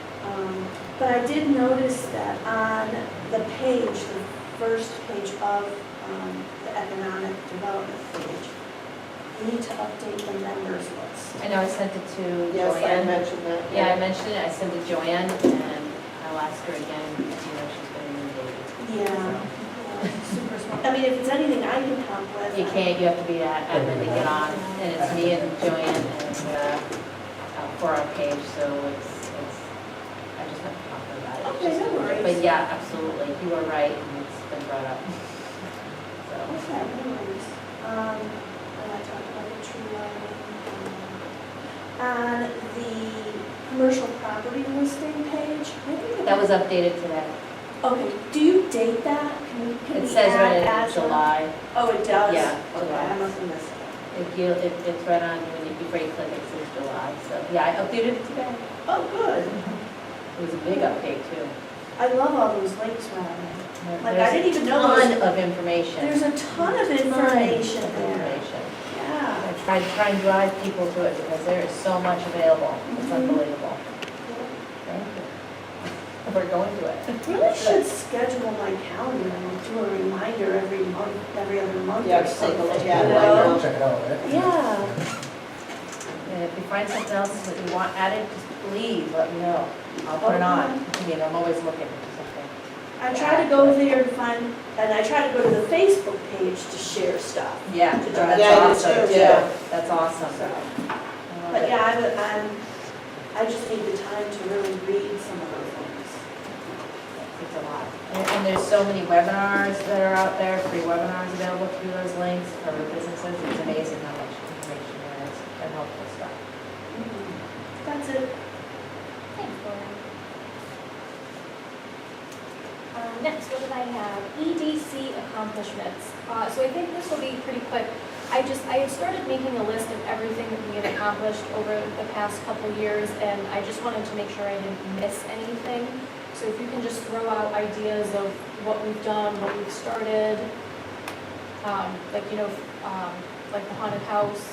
but I did notice that on the page, the first page of the economic development page, we need to update the members list. I know I sent it to Yes, I Joanne. mentioned that. Yeah, I mentioned it, I sent it to Joanne, and I'll ask her again, because you know she's been inundated. Yeah. Super smart. I mean, if it's anything I can help with. You can't, you have to be that admin to get on, and it's me and Joanne and for our page, so I just have to talk to her about it. Okay, no worries. But yeah, absolutely, you are right, and it's been brought up. So, Okay, no worries. And I talked about the tree lighting. On the commercial property listing page, I think that was updated today. Okay, do you date that? Can It we says add right as in a- July. Oh, it does? Yeah, Okay, July. I must have missed it. It's right on, when you before you click, it says July, so, yeah, I updated it today. Oh, good. It was a big update too. I love all those links, Robin. Like, I There's didn't even know a those. ton of information. There's a ton of information there. Yeah. I try and drive people to it because there is so much available. It's unbelievable. Thank you. We're going to it. I really should schedule my calendar and do a reminder every month, every other month Yeah, or just take a something. look you at it. know? Check it out, right? Yeah. And if you find something else that you want added, just please let me know. I'll put it on. I mean, I'm always looking for something. I try to go there to find, and I try to go to the Facebook page to share stuff. Yeah, To that's drive. Yeah, I do awesome too, too. yeah. That's awesome. So, I love but it. yeah, I just need the time to really read some of those things. It's a lot. And there's so many webinars that are out there, free webinars available through those links for businesses. It's amazing how much information there is and helpful stuff. That's it. Thanks, Lauren. Next, what did I have? EDC accomplishments. So I think this will be pretty quick. I had started making a list of everything that we had accomplished over the past couple years, and I just wanted to make sure I didn't miss anything. So if you can just throw out ideas of what we've done, what we've started, like the haunted house,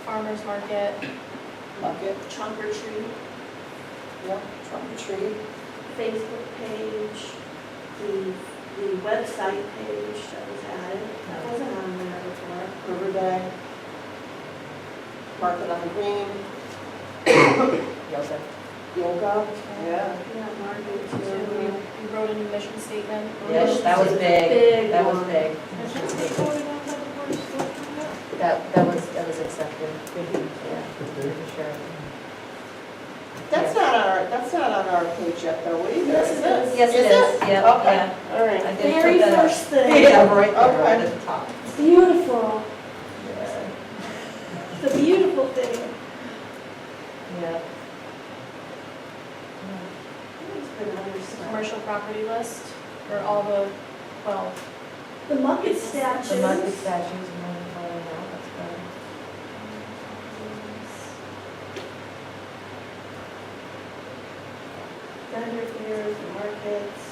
farmer's market. Bucket, Trunk or treat, yep, trunk or treat. Facebook page, the website page that was added, that wasn't on there before. River Day. Market on the Green. Yoga. Yoga. Yeah. Yeah, market So too. we wrote a new mission statement. Yes, that was big. Big That was one. big. That was accepted. Yeah, for sure. That's not on our page yet though, what do you think? Yes, it is. Yes, it is. Yeah, Okay, yeah. all right. I did Very put that up. first thing. Yeah, right there, Okay. right at the top. It's beautiful. Yeah. It's a beautiful thing. Yeah. It's been other stuff. Commercial property list for all the 12. The Muppet statues. The Muppet statues and then following that, that's good. Vendor fairs, markets.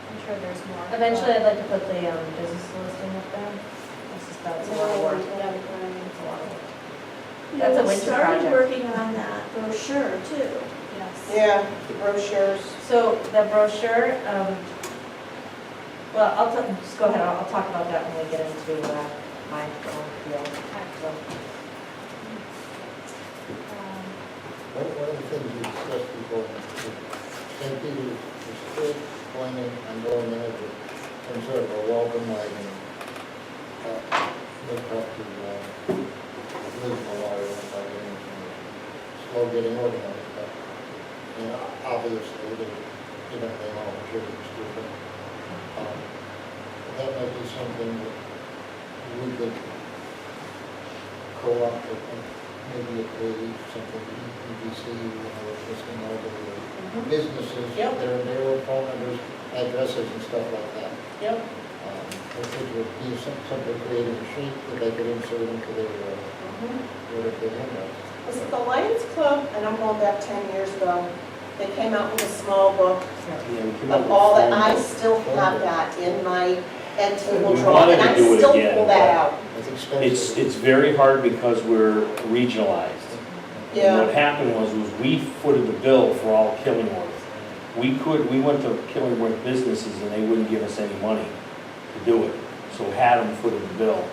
I'm sure there's more. Eventually, I'd like to put the business listing up there. That's a lot of work. It's a lot of work. That's a We winter started project. working on that brochure too. Yes. Yeah, the brochures. So the brochure, well, just go ahead, I'll talk about that when we get into my own field. So, One of the things we discussed before, St. Peter's is still planning on going in as some sort of a welcome wagon. Look up to Lisbon water, slow getting organized, but, you know, obviously, they don't all sure it's different. That might be something that we could co-op with, maybe a page, something, EBC, listing all the businesses, Yep. their phone numbers, addresses and stuff like that. Yep. I think it would be something creative sheet that they could insert into their, whatever they have. Was it the Lions Club, and I'm going back 10 years ago, they came out with a small book Yeah, we came up of with all that, phone I book. still have that in my end table We drawer, wanted and to I do it still again, pull that but- out. It's expensive. It's very hard because we're regionalized. And Yeah, what happened was we footed the bill for all Killingworth. We went to Killingworth businesses and they wouldn't give us any money to do it. So Haddam footed the bill,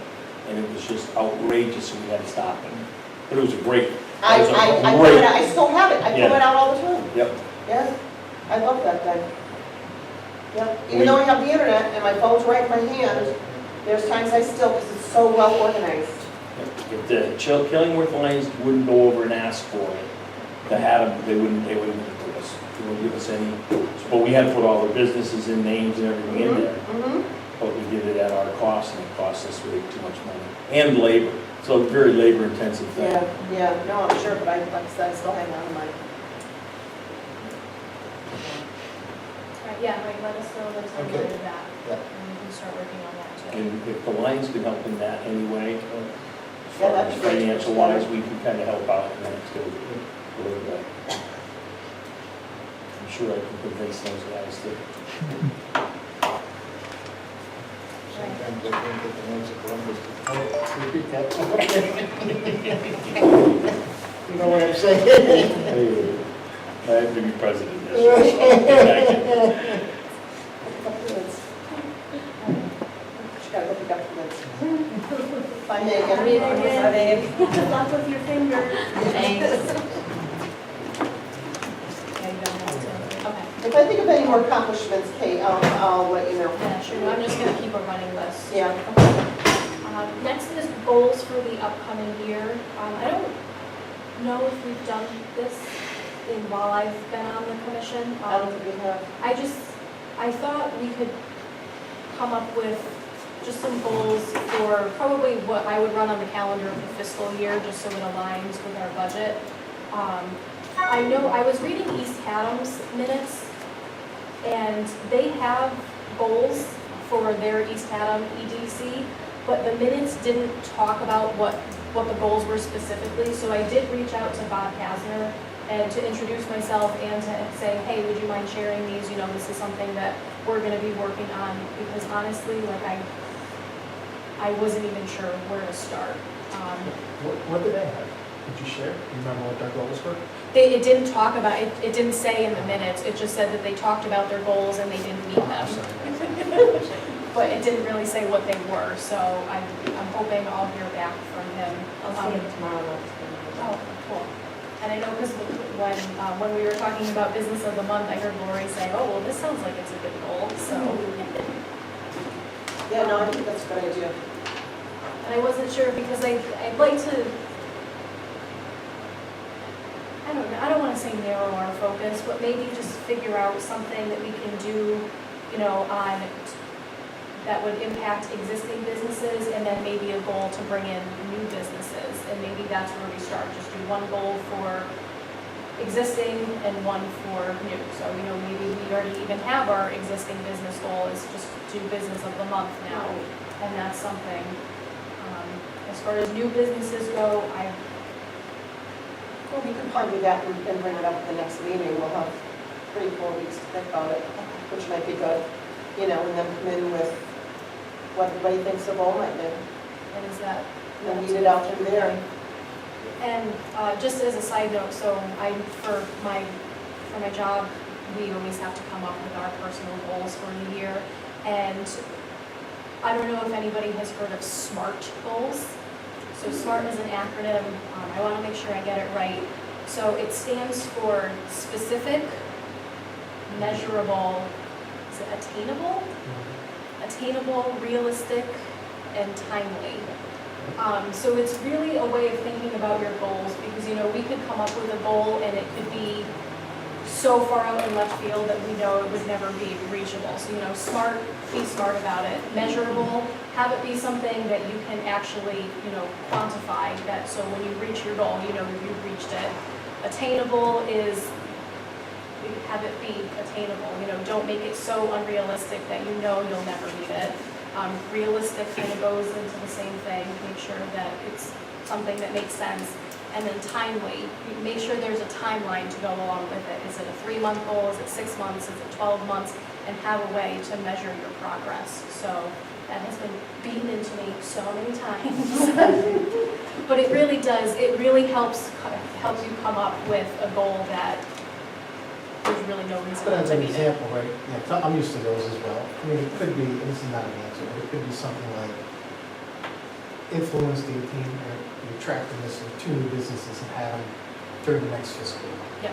and it was just outrageous, so we had to stop it. But it was great. I It was a pull great- it out, I still have it, I pull Yeah. it out all the time. Yep. Yeah, I love that thing. Yep, even though I have the internet and my phone's right in my hand, there's times I still, because it's so well organized. If the Killingworth Lions wouldn't go over and ask for it, the Haddam, they wouldn't give it to us. They wouldn't give us any, but we had to put all the businesses and names and everything in there. Mm-hmm. But we did it at our cost, and it cost us way too much money. And labor, so a very labor-intensive thing. Yeah, no, I'm sure, but like I said, I still hang on to mine. All right, yeah, right, let us know the timeline Okay. of that. Yeah. And we can start working on that too. And if the Lions could help in that anyway, as Yeah, far as that'd be great. financial wise, we can kind of help out in that too. I'm sure I can convince those guys to. Sometimes I think that the Knights of Columbus, repeat that. You know what I'm saying? I have to be president this year. Bye, Megan. Good luck with your fingers. Okay. If I think of any more accomplishments, Kate, I'll let you know. Yeah, sure, I'm just gonna keep a running list. Yeah. Next is goals for the upcoming year. I don't know if we've done this while I've been on the commission. I don't think we have. I thought we could come up with just some goals for probably what I would run on the calendar of the fiscal year, just so it aligns with our budget. I know, I was reading East Haddam's minutes, and they have goals for their East Haddam EDC, but the minutes didn't talk about what the goals were specifically, so I did reach out to Bob Hasner and to introduce myself and to say, hey, would you mind sharing these? You know, this is something that we're gonna be working on, because honestly, like I wasn't even sure where to start. What did they have? Did you share? Do you remember what their goals were? It didn't talk about, it didn't say in the minutes, it just said that they talked about their goals and they didn't meet them. But it didn't really say what they were, so I'm hoping I'll hear back from him. I'll see him tomorrow. Oh, cool. And I know because when we were talking about business of the month, I heard Lori say, oh, well, this sounds like it's a good goal, so. Yeah, no, I think that's a good idea. And I wasn't sure because I'd like to, I don't want to say narrow our focus, but maybe just figure out something that we can do, you know, on, that would impact existing businesses, and then maybe a goal to bring in new businesses. And maybe that's where we start, just do one goal for existing and one for new. So, you know, maybe we already even have our existing business goal is just do business of the month now. And that's something, as far as new businesses go, Well, we can probably do that and bring it up at the next meeting. We'll have 3-4 weeks to think about it, which might be good. You know, and then come in with what everybody thinks the goal might be. and is that. And lead it out through there. And just as a side note, so for my job, we always have to come up with our personal goals for the year. And I don't know if anybody has heard of SMART goals. So SMART is an acronym. I want to make sure I get it right. So it stands for specific, measurable, is it attainable? Attainable, realistic, and timely. So it's really a way of thinking about your goals, because, you know, we could come up with a goal and it could be so far out in left field that we know it would never be reachable. So, you know, SMART, be smart about it. Measurable, have it be something that you can actually, you know, quantify that, so when you reach your goal, you know you've reached it. Attainable is, have it be attainable, you know, don't make it so unrealistic that you know you'll never meet it. Realistic kind of goes into the same thing, make sure that it's something that makes sense. And then timely, make sure there's a timeline to go along with it. Is it a 3-month goal, is it 6 months, is it 12 months? And have a way to measure your progress. So that has been beaten into me so many times. But it really does, it really helps you come up with a goal that there's really no reason But as to an meet it. example, right, yeah, 'cause I'm used to those as well. I mean, it could be, and this is not an answer, but it could be something like influence the team, or you attract and listen to new businesses and have them during the next fiscal year, Yeah.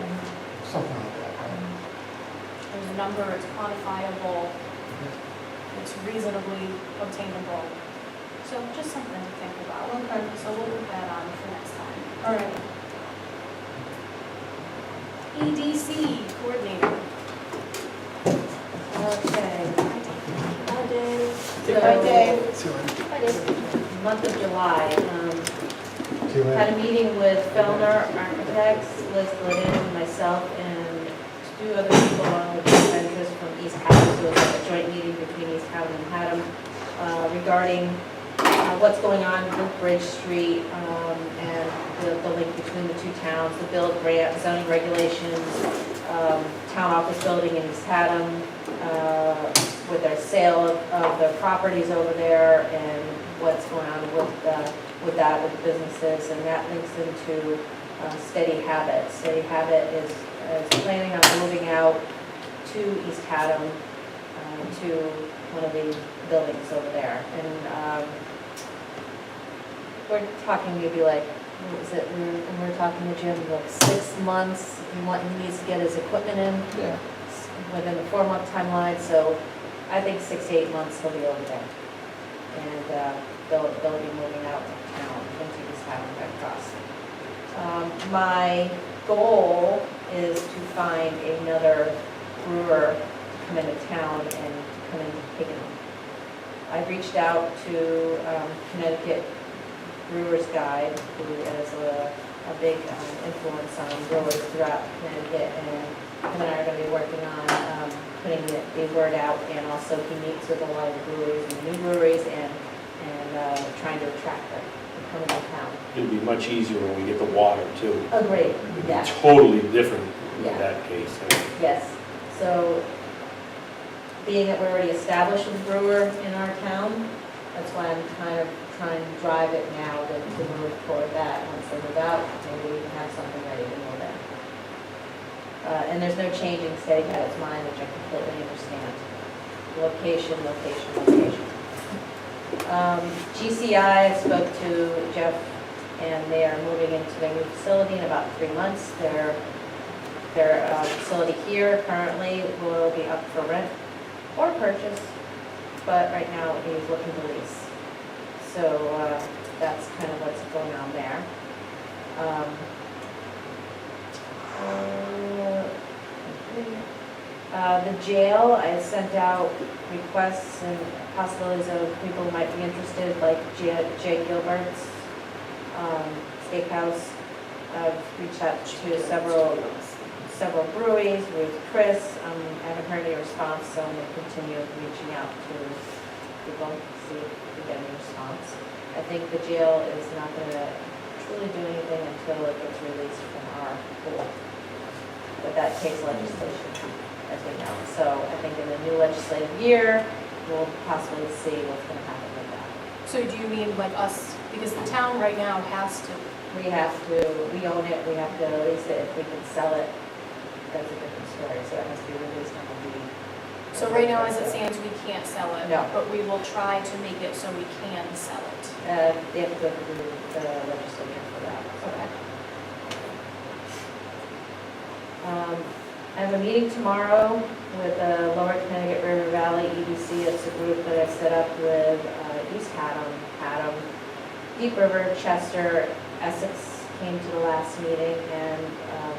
something like that, right? There's a number, it's quantifiable, it's reasonably obtainable. So just something to think about. Okay. So we'll put that on for next time. All right. EDC coordinator. Okay. Hi, Dave. Bye, Dave. Hi, Dave. Month of July, See you had later. a meeting with Fellner Architects, Liz Glidden, myself, and 2 other people along with presenters from East Haddam. So it's a joint meeting between East Haddam and Haddam regarding what's going on with Bridge Street and the link between the two towns, the build grant, zoning regulations, town office building in East Haddam, with their sale of their properties over there, and what's going on with that, with businesses, and that links into Steady Habit. Steady Habit is planning on moving out to East Haddam, to one of the buildings over there. And we're talking maybe like, what was it, when we're talking to Jim, like 6 months, he needs to get his equipment in Yeah. within the 4-month timeline, so I think 6 to 8 months he'll be over there. And they'll be moving out of town into East Haddam Red Cross. My goal is to find another brewer to come into town and come in Haddam. I reached out to Connecticut Brewer's Guide, who is a big influence on brewers throughout Connecticut, and him and I are going to be working on putting the word out, and also he meets with a lot of breweries and new breweries, and trying to attract them to come into town. It'll be much easier when we get the water too. Agreed, It'll be yeah. totally different in Yeah. that case. Yes, so being that we're already established with a brewer in our town, that's why I'm kind of trying to drive it now to move toward that. Once they move out, maybe we can have something ready to move in. And there's no changing Steady Habit's mind, which I completely understand. Location, location, location. GCI, I spoke to Jeff, and they are moving into their new facility in about 3 months. Their facility here currently will be up for rent or purchase, but right now he's looking to lease. So that's kind of what's going on there. The jail, I sent out requests and possibilities of people who might be interested, like Jay Gilbert's Steakhouse. I've reached out to several breweries with Chris. I haven't heard any response, so I'm going to continue reaching out to people, see if we get any response. I think the jail is not going to truly do anything until it gets released from our pool. But that takes legislation, as we know. So I think in the new legislative year, we'll possibly see what's going to happen with that. So do you mean like us, because the town right now has to, We own it, we have to lease it. If we can sell it, that's a different story. So it has to be released on the deed. so right now as it stands, we can't sell it? No. But we will try to make it so we can sell it? They have to go through the legislature for that. Okay. I have a meeting tomorrow with the Lower Connecticut River Valley EDC. It's a group that I set up with East Haddam, Deep River, Chester, Essex came to the last meeting, and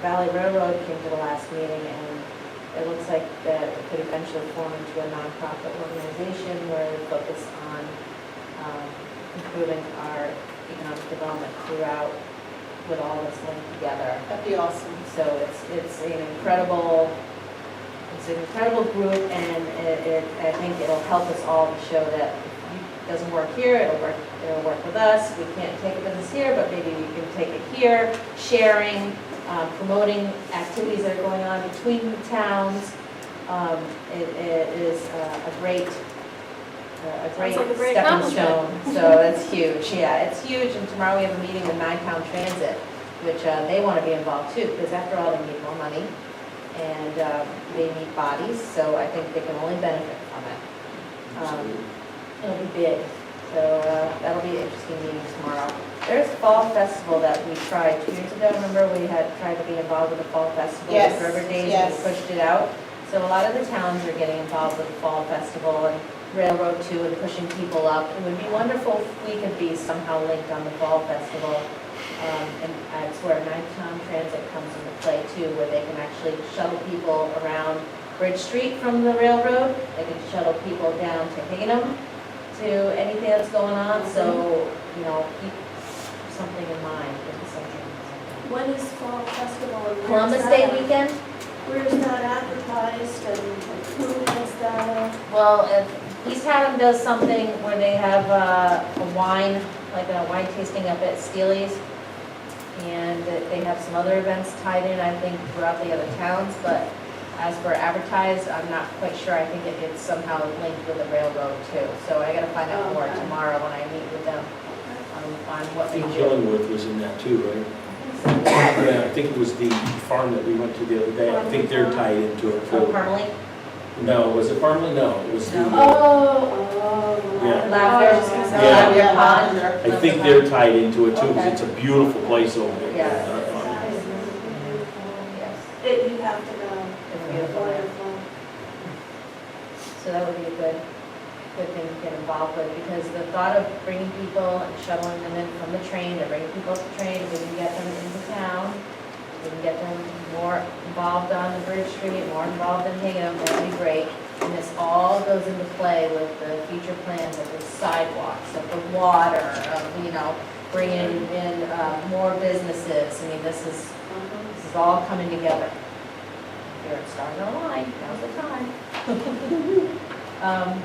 Valley Railroad came to the last meeting, and it looks like that it could eventually form into a nonprofit organization where we focus on improving our economic development throughout, with all this linked together. That'd be awesome. So it's an incredible group, and I think it'll help us all to show that if it doesn't work here, it'll work with us. We can't take a business here, but maybe we can take it here. Sharing, promoting activities that are going on between the towns. It is a great Sounds like a great stepping accomplishment. stone. So it's huge. Yeah, it's huge. And tomorrow we have a meeting with Nine-Town Transit, which they want to be involved too, because after all, they need more money, and they need bodies, so I think they can only benefit from it. It'll be big, so that'll be an interesting meeting tomorrow. There's Fall Festival that we tried 2 years ago. Remember, we had tried to be involved with the Fall Festival, Yes, with River Days, yes. and we pushed it out. So a lot of the towns are getting involved with the Fall Festival, and Railroad too, and pushing people up. It would be wonderful if we could be somehow linked on the Fall Festival. And that's where Nine-Town Transit comes into play too, where they can actually shuttle people around Bridge Street from the railroad. They can shuttle people down to Haddam, to anything that's going on. So, keep something in mind. Keep something in mind. When is Fall Festival? and where's Columbus that Day at? weekend? Where's that advertised and who has that? Well, East Haddam does something where they have a wine, like a wine tasting up at Steely's. And they have some other events tied in, I think, throughout the other towns, but as for advertised, I'm not quite sure. I think it's somehow linked with the railroad too. So I gotta find out more Okay. tomorrow when I meet with them on I what they think do. Killingworth was in that too, right? Yeah, I think it was the farm that we went to the other day. I think they're tied into it Oh, too. Parmalee? No, was it Farmley? No, it was the, Lavender? Yeah. Yeah, Pond? lavender. I think they're tied into it too, because Okay. it's a beautiful place over there. Yeah. Yes, You have to go. it's beautiful there. So that would be a good thing to get involved with, because the thought of bringing people and shuttling them in from the train, to bringing people up the train, if we can get them into town, we can get them more involved on the Bridge Street, more involved in Hingham, that would be great. And this all goes into play with the future plans of the sidewalks, of the water, of, bringing in more businesses. I mean, this is all coming together. If you're starting a line, now's the time.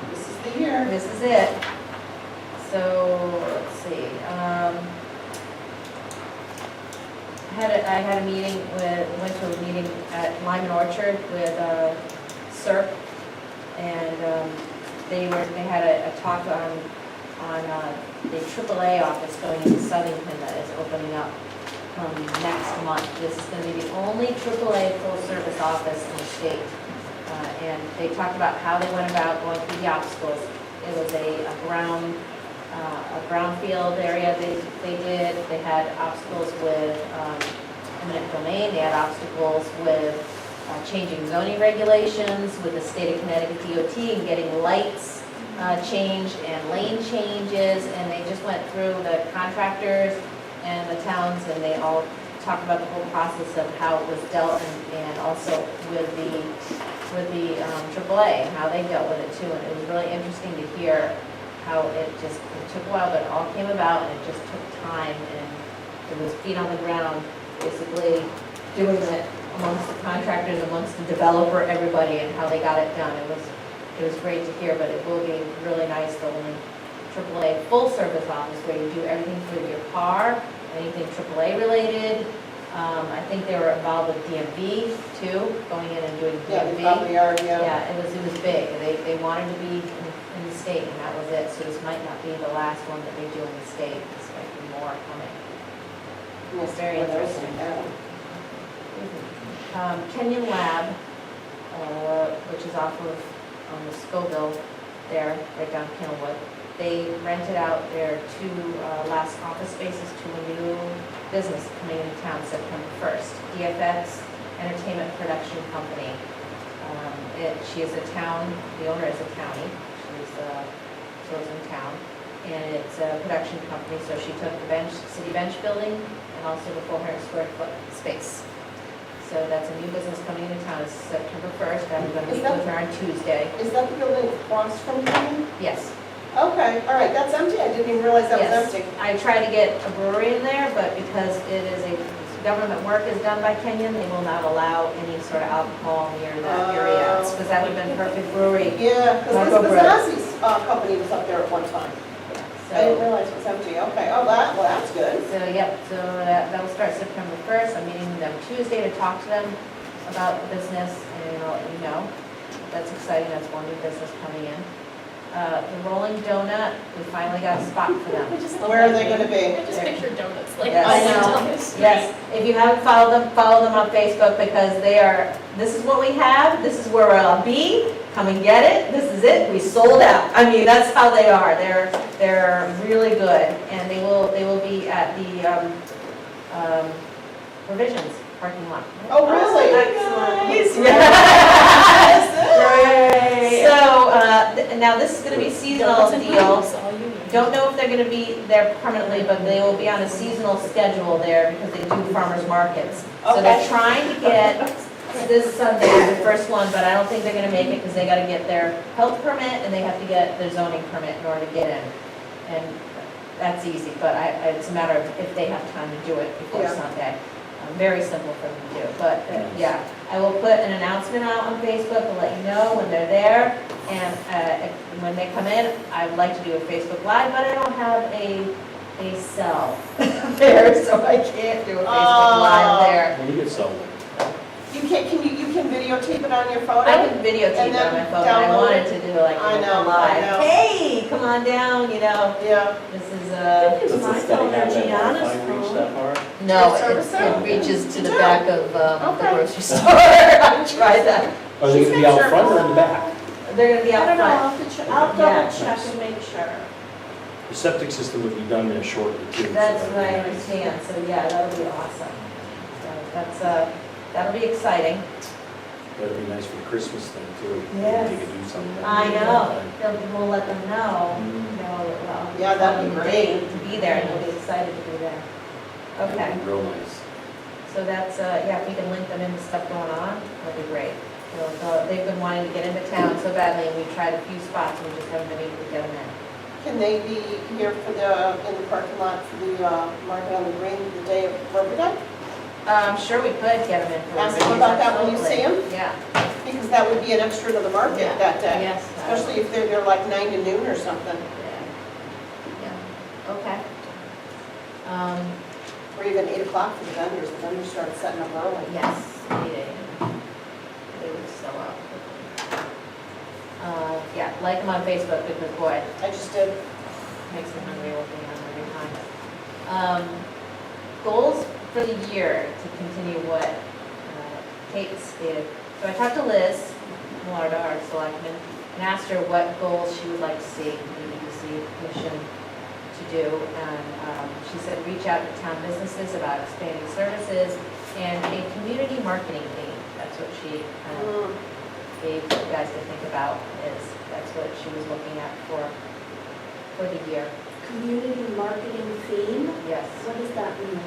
This is the year. This is it. So, let's see. I had a meeting went to a meeting at Lyman Orchard with CERC, and they had a talk on the AAA office going into Southington that is opening up next month. This is going to be the only AAA full-service office in the state. And they talked about how they went about going through the obstacles. It was a brownfield area they did. They had obstacles with eminent domain. They had obstacles with changing zoning regulations with the state of Connecticut DOT and getting lights changed and lane changes. And they just went through the contractors and the towns, and they all talked about the whole process of how it was dealt, and also with the AAA and how they dealt with it too. And it was really interesting to hear how it took a while, but it all came about, and it just took time, and it was feet on the ground, basically doing it amongst the contractors, amongst the developer, everybody, and how they got it done. It was great to hear, but it will be really nice, the only AAA full-service office where you do everything for your car, anything AAA related. I think they were involved with DMV too, going in and doing Yeah, they DMV. probably are, yeah. Yeah, it was big. They wanted to be in the state, and that was it. So this might not be the last one that they do in the state. This might be more coming. It's very interesting. Kenyon Lab, which is off of the Scoville there, right down Kenilwood. They rented out their two last office spaces to a new business coming into town September 1st, DFX Entertainment Production Company. She is a town, the owner is a county, she lives in town, and it's a production company, so she took the city bench building and also the 400 square foot space. So that's a new business coming into town, it's September 1st, I'm going to meet with her on Tuesday. Is that the building across from you? Yes. Okay, all right, that's empty, I didn't even realize that was Yes. empty. I tried to get a brewery in there, but because it is government work is done by Kenyon, they will not allow any sort of alcohol near that area. Because that would have been perfect brewery. Yeah, because Marco Liz Brothers. Mazzei's company was up there at one time. I didn't So, realize it was empty, okay, well, that's good. so that will start September 1st. I'm meeting with them Tuesday to talk to them about the business, and I'll let you know. That's exciting, that's one new business coming in. The Rolling Donut, we finally got a spot for them. Where are they gonna be? I just picture donuts, like, Yes. all I know. down the street. Yes, if you haven't followed them on Facebook, because this is what we have, this is where I'll be, come and get it, this is it, we sold out. I mean, that's how they are, they're really good, and they will be at the Provisions parking lot. Oh, really? Yes. So, now this is gonna be a seasonal Donuts and deal. pipes, all you need. Don't know if they're gonna be there permanently, but they will be on a seasonal schedule there because they do farmers markets. So they're Okay. trying to get this Sunday, the first one, but I don't think they're gonna make it because they gotta get their health permit and they have to get their zoning permit in order to get in. And that's easy, but it's a matter of if they have time to do it before Yeah. Sunday. Very simple for them to do, but yeah. I will put an announcement out on Facebook and let you know when they're there. And when they come in, I would like to do a Facebook Live, but I don't have a they sell there, so I can't do a Facebook Live there. When you get sold. You can videotape it on your phone? I can videotape And it on then my phone, but I download wanted it. to do like I a know, I live. know. Hey, come on down, you know, Yeah. this is, Does Use the my study phone or have that Gianna's Wi-Fi reach phone. that far? no, Your service it there? reaches to the You do? back of the Okay. grocery store. I tried that. Are they gonna be out front or in the back? They're gonna be I out don't know, front. I'll Yeah. double check and make sure. The septic system would be done there shortly too. so That's that'd what be I nice. understand, so yeah, that'll be awesome. So that's, that'll be exciting. That'd be nice for the Christmas thing too. Yes. They could do something. I know, we'll let them know, Mm. you know, well. Yeah, that'd be tell them great. To be there, and they'll be excited to be there. Okay, That'd be real nice. so that's, yeah, if we can link them into stuff going on, that'd be great. They've been wanting to get into town so badly, and we tried a few spots, and we just haven't been able to get them in. Can they be here for in the parking lot for the market on the green the day of Labor Day? I'm sure we could get them in for. Ask them about that when you see Absolutely. Yeah. Because that would be an extra to the market Yeah. that day. Yes. Especially if they're there like 9 to noon or something, Yeah, okay. or even 8 o'clock for the vendors. The vendors start setting up early. Yes, 8 a.m. They would sell out. Yeah, like them on Facebook because boy, I just did. makes me hungry looking at them every time. Goals for the year to continue what Kate stated. So I talked to Liz Millarda, our selectman, and asked her what goals she would like to see the EDC Commission to do. And she said reach out to town businesses about expanding services and a community marketing theme. That's what she gave you guys to think about, that's what she was looking at for the year. Community marketing theme, Yes. what does that mean?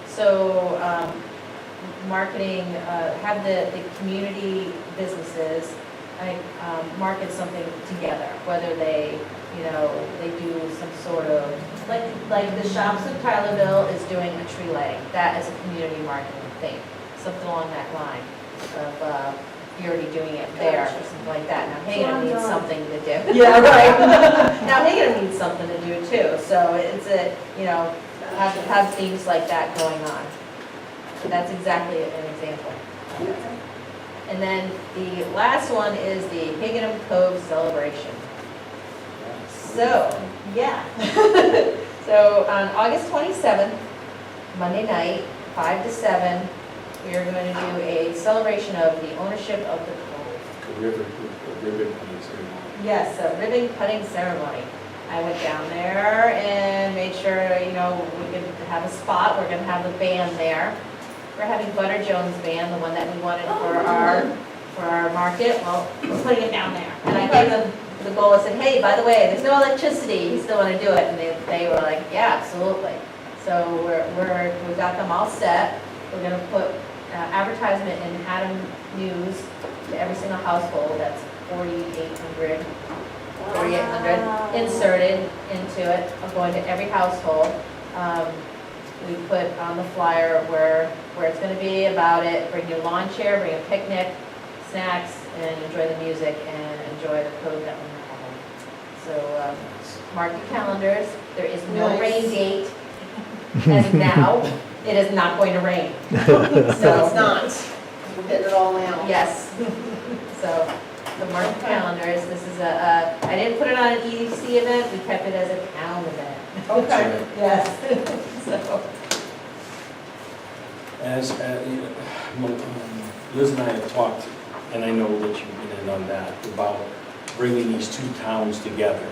So, marketing, have the community businesses, market something together, whether they, they do some sort of, like the Shops of Tylerville is doing a tree lighting. That is a community marketing thing, something along that line of, you're already doing it there, or something like that. Now, Hingham needs something to do. Yeah, right. Now, Hingham needs something to do too, so it's have things like that going on. So that's exactly an example. And then the last one is the Hingham Cove celebration. So, yeah. So on August 27th, Monday night, 5 to 7, we are going to do a celebration of the ownership of the cove. The ribbon cutting ceremony. Yes, a ribbon cutting ceremony. I went down there and made sure, we could have a spot. We're going to have the band there. We're having Butter Jones Band, the one that we wanted for our market. Well, we're putting it down there. And I gave them the goal. I said, hey, by the way, there's no electricity. You still want to do it? And they were like, yeah, absolutely. So we've got them all set. We're going to put advertisement in Haddam News to every single household. That's 4,800 inserted into it, going to every household. We put on the flyer where it's going to be about it. Bring your lawn chair, bring a picnic, snacks, and enjoy the music and enjoy the cove that we're having. So mark your calendars. There is no Nice. rain date as of now. It is not going to rain. No, it's not. We're getting it all now. Yes. So mark your calendars. This is I didn't put it on an EDC event. We kept it as a town event. Okay. Yes. So. As, Liz and I have talked, and I know that you've been in on that, about bringing these two towns together.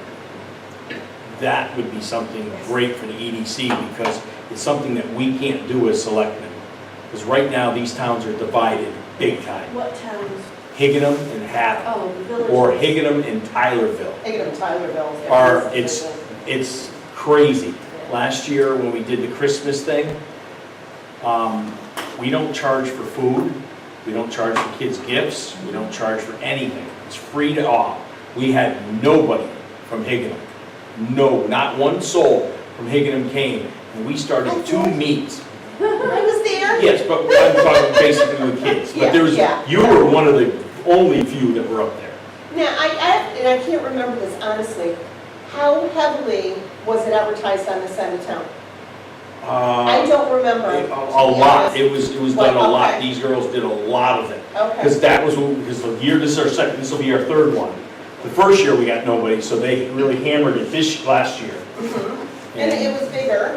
That would be something great for the EDC because it's something that we can't do as selectmen. Because right now, these towns are divided big time. What towns? Higganum and Haddam, Oh, the village. or Higganum and Tylerville. Taking them Tylerville. Are, it's crazy. Last year, when we did the Christmas thing, we don't charge for food, we don't charge for kids' gifts, we don't charge for anything. It's free to all. We had nobody from Higganum. No, not one soul from Higganum came. And we started 2 meets. I was there. Yes, but I'm talking basically with kids. But there was, Yeah. you were one of the only few that were up there. Now, and I can't remember this honestly, how heavily Was it advertised on this end of town? I Uh, don't remember. A to be lot, honest. it was done a lot, Okay. these girls did a lot of it. Okay. Because that was, because the year, this is our second, this will be our third one. The first year we got nobody, so they really hammered it last year. Mhm. And it was bigger.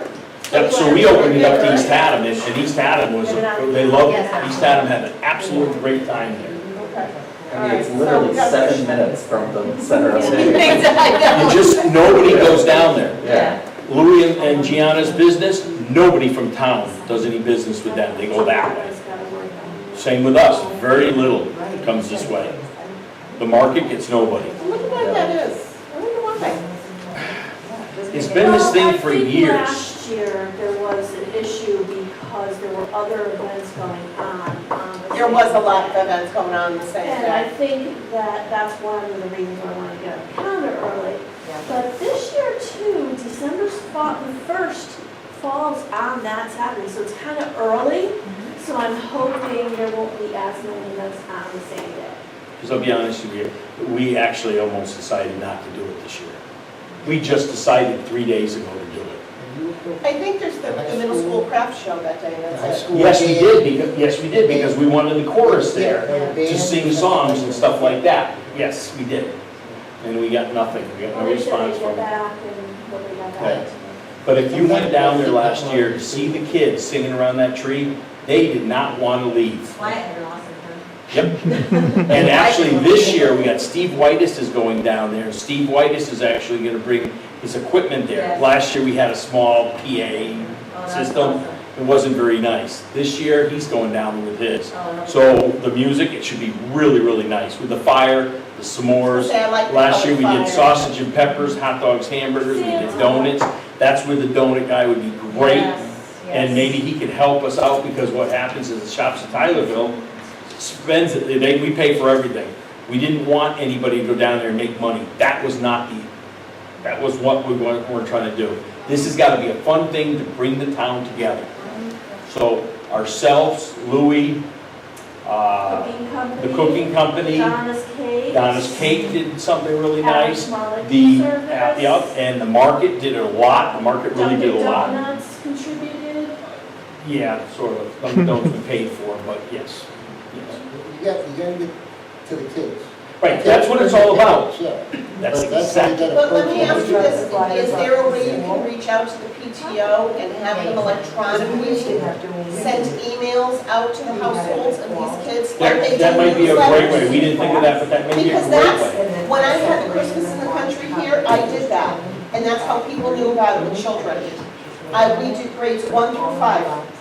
Yep, so we opened it up to East Haddam, and East Haddam was, they loved it. Yes. East Haddam had an absolute great time there. Okay. I mean, it's literally 7 minutes from the center of town. Exactly. You just, nobody goes down there. Yeah. Louis and Gianna's business, nobody from town does any business with them, they go that way. Same with us, very little comes this way. The market gets nobody. I wonder why that is. I wonder why. It's been this thing for Well, I think years. last year, there was an issue because there were other events going on. the There same was a lot of day. events going on the same And I day. think that that's one of the reasons I want to get on the calendar early. But this year too, December's the first falls on that Saturday, so it's kind of early. So I'm hoping there won't be as many events on the same day. Because I'll be honest with you, we actually almost decided not to do it this year. We just decided 3 days ago to do it. I think there's the middle school craft show that day, High that's it. school Yes, we band. did, because we wanted the chorus there Yeah, to band. sing songs and stuff like that. Yes, we did. And we got nothing, we got no Well, they said response they'd from get them. back and nobody got Yeah. back. But if you went down there last year to see the kids singing around that tree, they did not want to leave. Quiet and awesome. Yep. And actually, this year, we got Steve Whitus is going down there. Steve Whitus is actually going to bring his equipment there. Yes. Last year, we had a small PA system. It wasn't very nice. This year, he's going down with his. So the music, it should be really, really nice with the fire, the s'mores. Say, I like the Last year, we color did fire. sausage and peppers, hot dogs, hamburgers, we did donuts. That's where the donut guy would be great. And maybe he could help us out, because what happens is the shops in Tylerville spends it, we pay for everything. We didn't want anybody to go down there and make money. That was what we're trying to do. This has got to be a fun thing to bring the town together. So ourselves, Louis, Cooking company. the cooking company, Donna's Cake. Donna's Cake did something really nice. Smiley The, Service. yep, and the market did a lot. The market really did a lot. Dunkin' Donuts contributed. Yeah, sort of. Dunkin' Donuts we paid for, but yes. Yes. You gotta get to the kids. Right, that's what it's all about. Yeah. That's But how you exactly. gotta But let me approach ask you it. this, is there a way you can reach out to the PTO and have them electronically send emails out to the households of these kids? like they That do might be a great way. newsletters? We didn't think of that, but that may be a Because great that's, way. when I had Christmas in the country here, I did that. And that's how people knew about it with children. We did grades 1 through 5.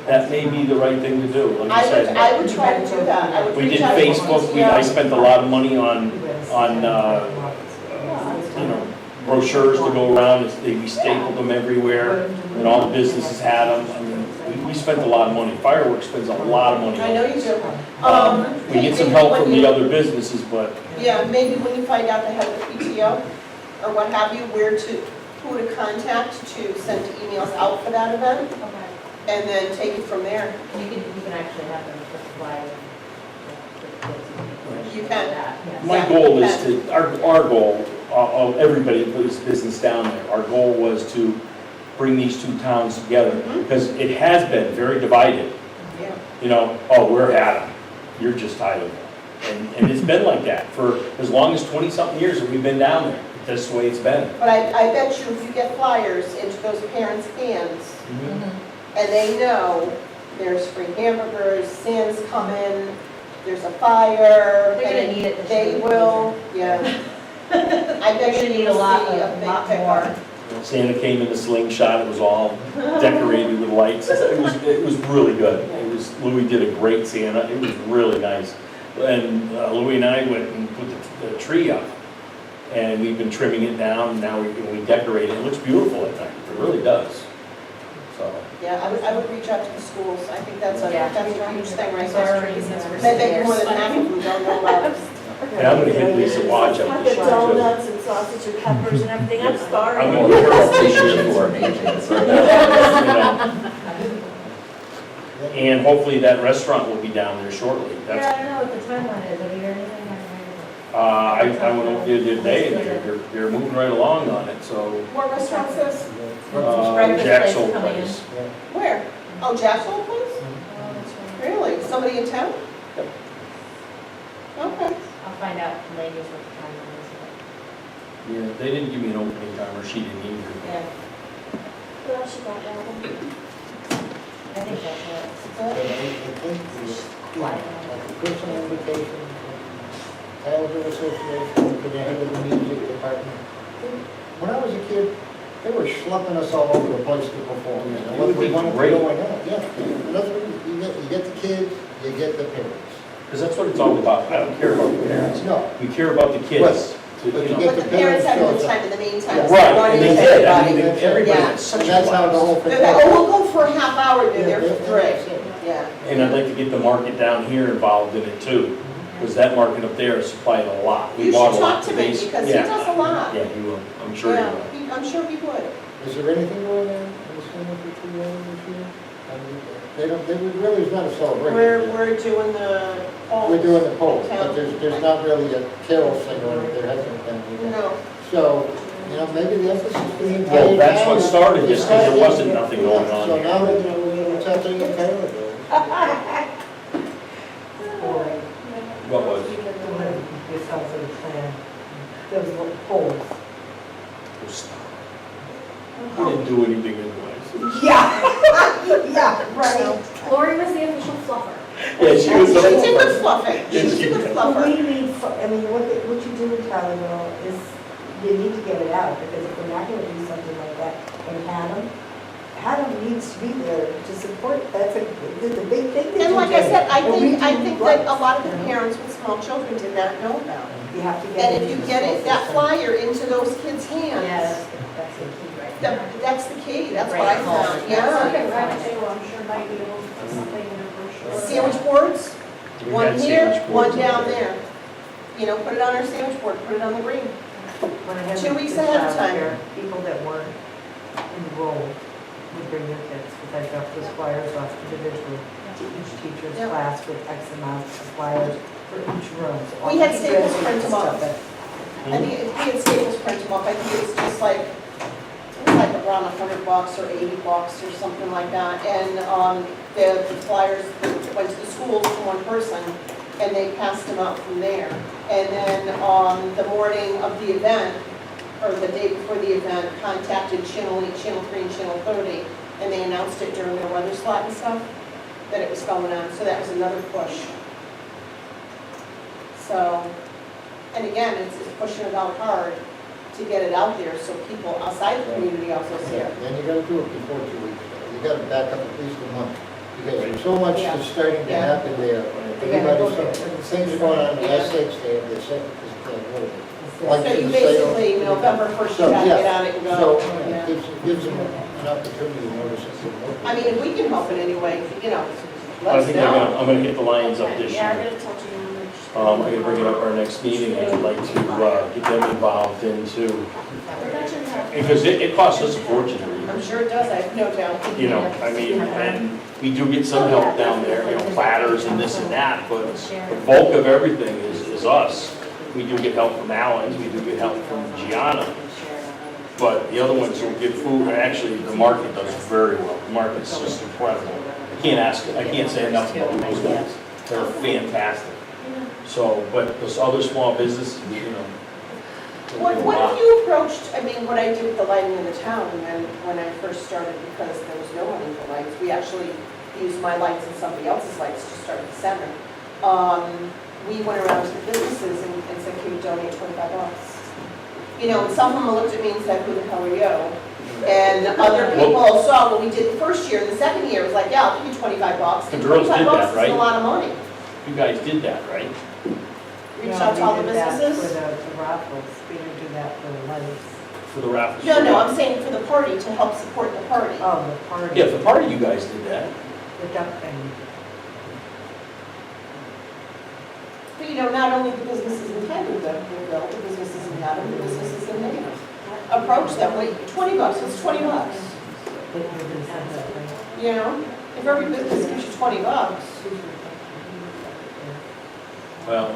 That may be the right thing to do, like I said. I would try to do that. I would We reach did out to the Facebook, I PTO. spent a lot of money on, brochures to go around. We stapled them everywhere, and all the businesses had them. I mean, we spent a lot of money. Fireworks spends a lot of money. I know you do. We get some help from the other businesses, but Yeah, maybe when you find out the head of the PTO, or what have you, who to contact to send emails out for that event, and then take it from there. You can actually have them put flyers. You can. my goal is to, our goal of everybody that puts business down there, our goal was to bring these two towns together, because it has been very divided. Yeah. You know, oh, we're Haddam, you're just Tylerville. And it's been like that for as long as 20-something years that we've been down there. That's the way it's been. But I bet you if you get flyers into those parents' hands, and they know there's free hamburgers, Santa's coming, there's a fire. They're gonna and need it this They year. will, yeah. I bet you need a will lot see a big more. pickup. Santa came in a slingshot, it was all decorated with lights. It was really good. Louis did a great Santa, it was really nice. And Louis and I went and put the tree up, and we've been trimming it down, and now we decorate it. It looks beautiful at night, it really does. So, Yeah, I would reach out to the schools. I think that's a huge thing right Our there. reasons for I bet stairs. more than half of them don't know about it. and I'm gonna hit Lisa Watch up Got this the year too. donuts and sausage and peppers and everything, I'm I'm starving. gonna hit her For paintings, right? you know. And hopefully that restaurant will be down there shortly. Yeah, I don't know what the timeline is, have you heard anything? I went over there the other day, and they're moving right along on it, so, What restaurant's this? Breakfast Jack's place old coming place. Where? Oh, Jack's old place? Oh, that's right. Really? Somebody in town? Yep. Okay. I'll find out from ladies what the timeline is. Yeah, they didn't give me an opening time, or she didn't either. Yeah, What else you got, Adam? I think that's it. But I think the, like a personal invitation, Talented Association, to the head of the music department. When I was a kid, they were schlepping us all over the place to perform. Yeah, And it what would we be wanted to great. go on, yeah. And that's what you get the kids, you get the parents. Because that's what it's all about. I don't care about the parents. No, We care about the kids. to, But you you know. get But the parents have no time in the meantime. so Right, run and they into did. I mean, everybody. everybody Yeah. had such and a that's how the blast. whole thing. They're like, oh, we'll go for a half hour, they're there for Yeah, three. Yeah. And I'd like to get the market down here involved in it too, because that market up there is supplying a lot. We You bought should a lot talk to him base- because he yeah. does a lot. Yeah, he will. I'm sure he Yeah, will. I'm sure he would. Is there anything going on in the cemetery this year? I mean, they really is not a celebration. We're doing the polls. We're doing the polls, Town. but there's not really a carol singer, or there hasn't been. No. So, you know, maybe the emphasis is being. Well, that's what started this, because there wasn't nothing going on So here. now, it's happening in Canada. What was? This sounds like a plan. Those little poles. Oh, stop. We didn't do anything anyways. Yeah, right. Lori was the official fluffer. Yeah, she was. She's a good fluffing. Yeah, She's she a good was. What fluffer. do you mean, I mean, what you do in Tylenol is, you need to get it out, because if we're not gonna do something like that, and Haddam needs to be there to support, that's the big thing that And you like I do. said, I And we think do that a right. lot of the parents with small children did not know about it. You have to get And it if you into the get it, school that system. flyer into those kids' hands, That's the key right there. that's the key, that's what I found, Right. yeah. Okay, rabbit table, I'm sure might be able to put something in a brochure. Sandwich boards, We one had here, sandwich boards one down up there. You know, put it on our sandwich board, put it on the green. When I had 2 weeks the ahead of childcare, time. people that weren't enrolled would bring their kids, because I dropped those flyers off individually to each teacher's Yep. class with X amount of flyers for each room. So all We had the Staples teachers print and them stuff off. that- I think we had Staples print them up, I think it was just like, it was like around $100 or $80 or something like that. And the flyers went to the schools to one person, and they passed them out from there. And then the morning of the event, or the day before the event, contacted Channel 8, Channel 3, and Channel 30, and they announced it during their weather slot and stuff, that it was going on, so that was another push. So, and again, it's pushing it out hard to get it out there, so people outside the community also see Yeah, it. then you gotta do it before 2 weeks. You gotta back up at least a month, because there's so much Yeah. that's starting to Yeah. happen there. Everybody's, things are going on in Essex, they have the second, what is it? So Lunch you and sale. basically, November 1st, you So, gotta yeah. get on it and So, go. it Yeah. gives them an opportunity to notice it. I mean, if we can help in any way, you know, let I us think know. I'm gonna hit the Lions up this Yeah, I'm year. gonna talk to you on this. I'm gonna bring it up our next meeting, and I'd like to get them involved into, because it costs us a fortune. I'm sure it does, I have no doubt. You know, I mean, and we do get some help down there, you know, platters and this and that, but the bulk of everything is us. We do get help from Allen's, we do get help from Gianna, but the other ones will get food, and actually, the market does very well. The market's just incredible. I can't say enough about those guys. They're fantastic. So, but those other small businesses, you know. What have you approached, I mean, what I did with the lighting in the town, and when I first started, because there was no money for lights, we actually used my lights and somebody else's lights to start the center. We went around to businesses and said, can you donate $25? You know, and some of them looked at me and said, who the hell are you? And other people saw what we did the first year, and the second year was like, yeah, I'll give you $25. The girls did that, $25 right? is a lot of money. You guys did that, right? Reach out to all the We did that businesses. for the raffles, we didn't do that for the lights. For the raffles? No, I'm saying for the party, to help support the party. Oh, the party. Yeah, for the party, you guys did that. The duck thing. But you know, not only the businesses in Tylerville, the businesses in Haddam, the businesses in Maine. Approach them, wait, $20, it's $20. But you're gonna send that, right? You know, if every business gives you $20, Well,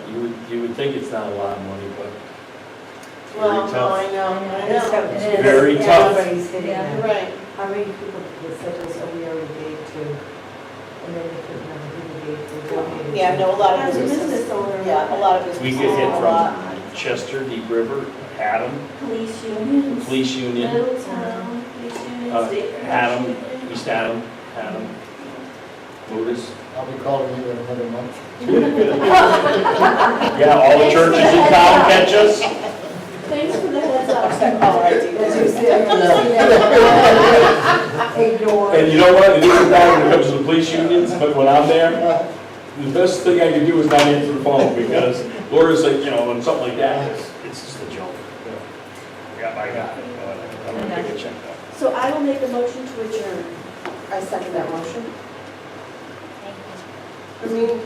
you would think it's not a lot of money, but it's Well, very no, tough. I know, I It's know. tough. It is. Very tough. Everybody's hitting Yeah. that. Right. How many people that said to us, oh, we already gave to, and then they couldn't remember who they gave to, donated. Yeah, no, a lot of As a businesses. business owner. Yeah, a lot of businesses. We get hit a lot. from Chester, Deep River, Haddam, Police unions. Police Union, Middletown, police unions, state. Haddam, police unions. East Haddam, Haddam, Lotus. I'll be calling you in another month. Yeah, all the churches in town catch us. Thanks for the heads up. All right, As you said, ignore. And you know what, it isn't bad when it comes to the police unions, but when I'm there, the best thing I can do is not answer the phone, because Laura's like, you know, when something like that, it's just a joke. Yeah, I got it. I'm gonna take a check though. So I will make a motion to adjourn. I second that motion. Thank you. The meeting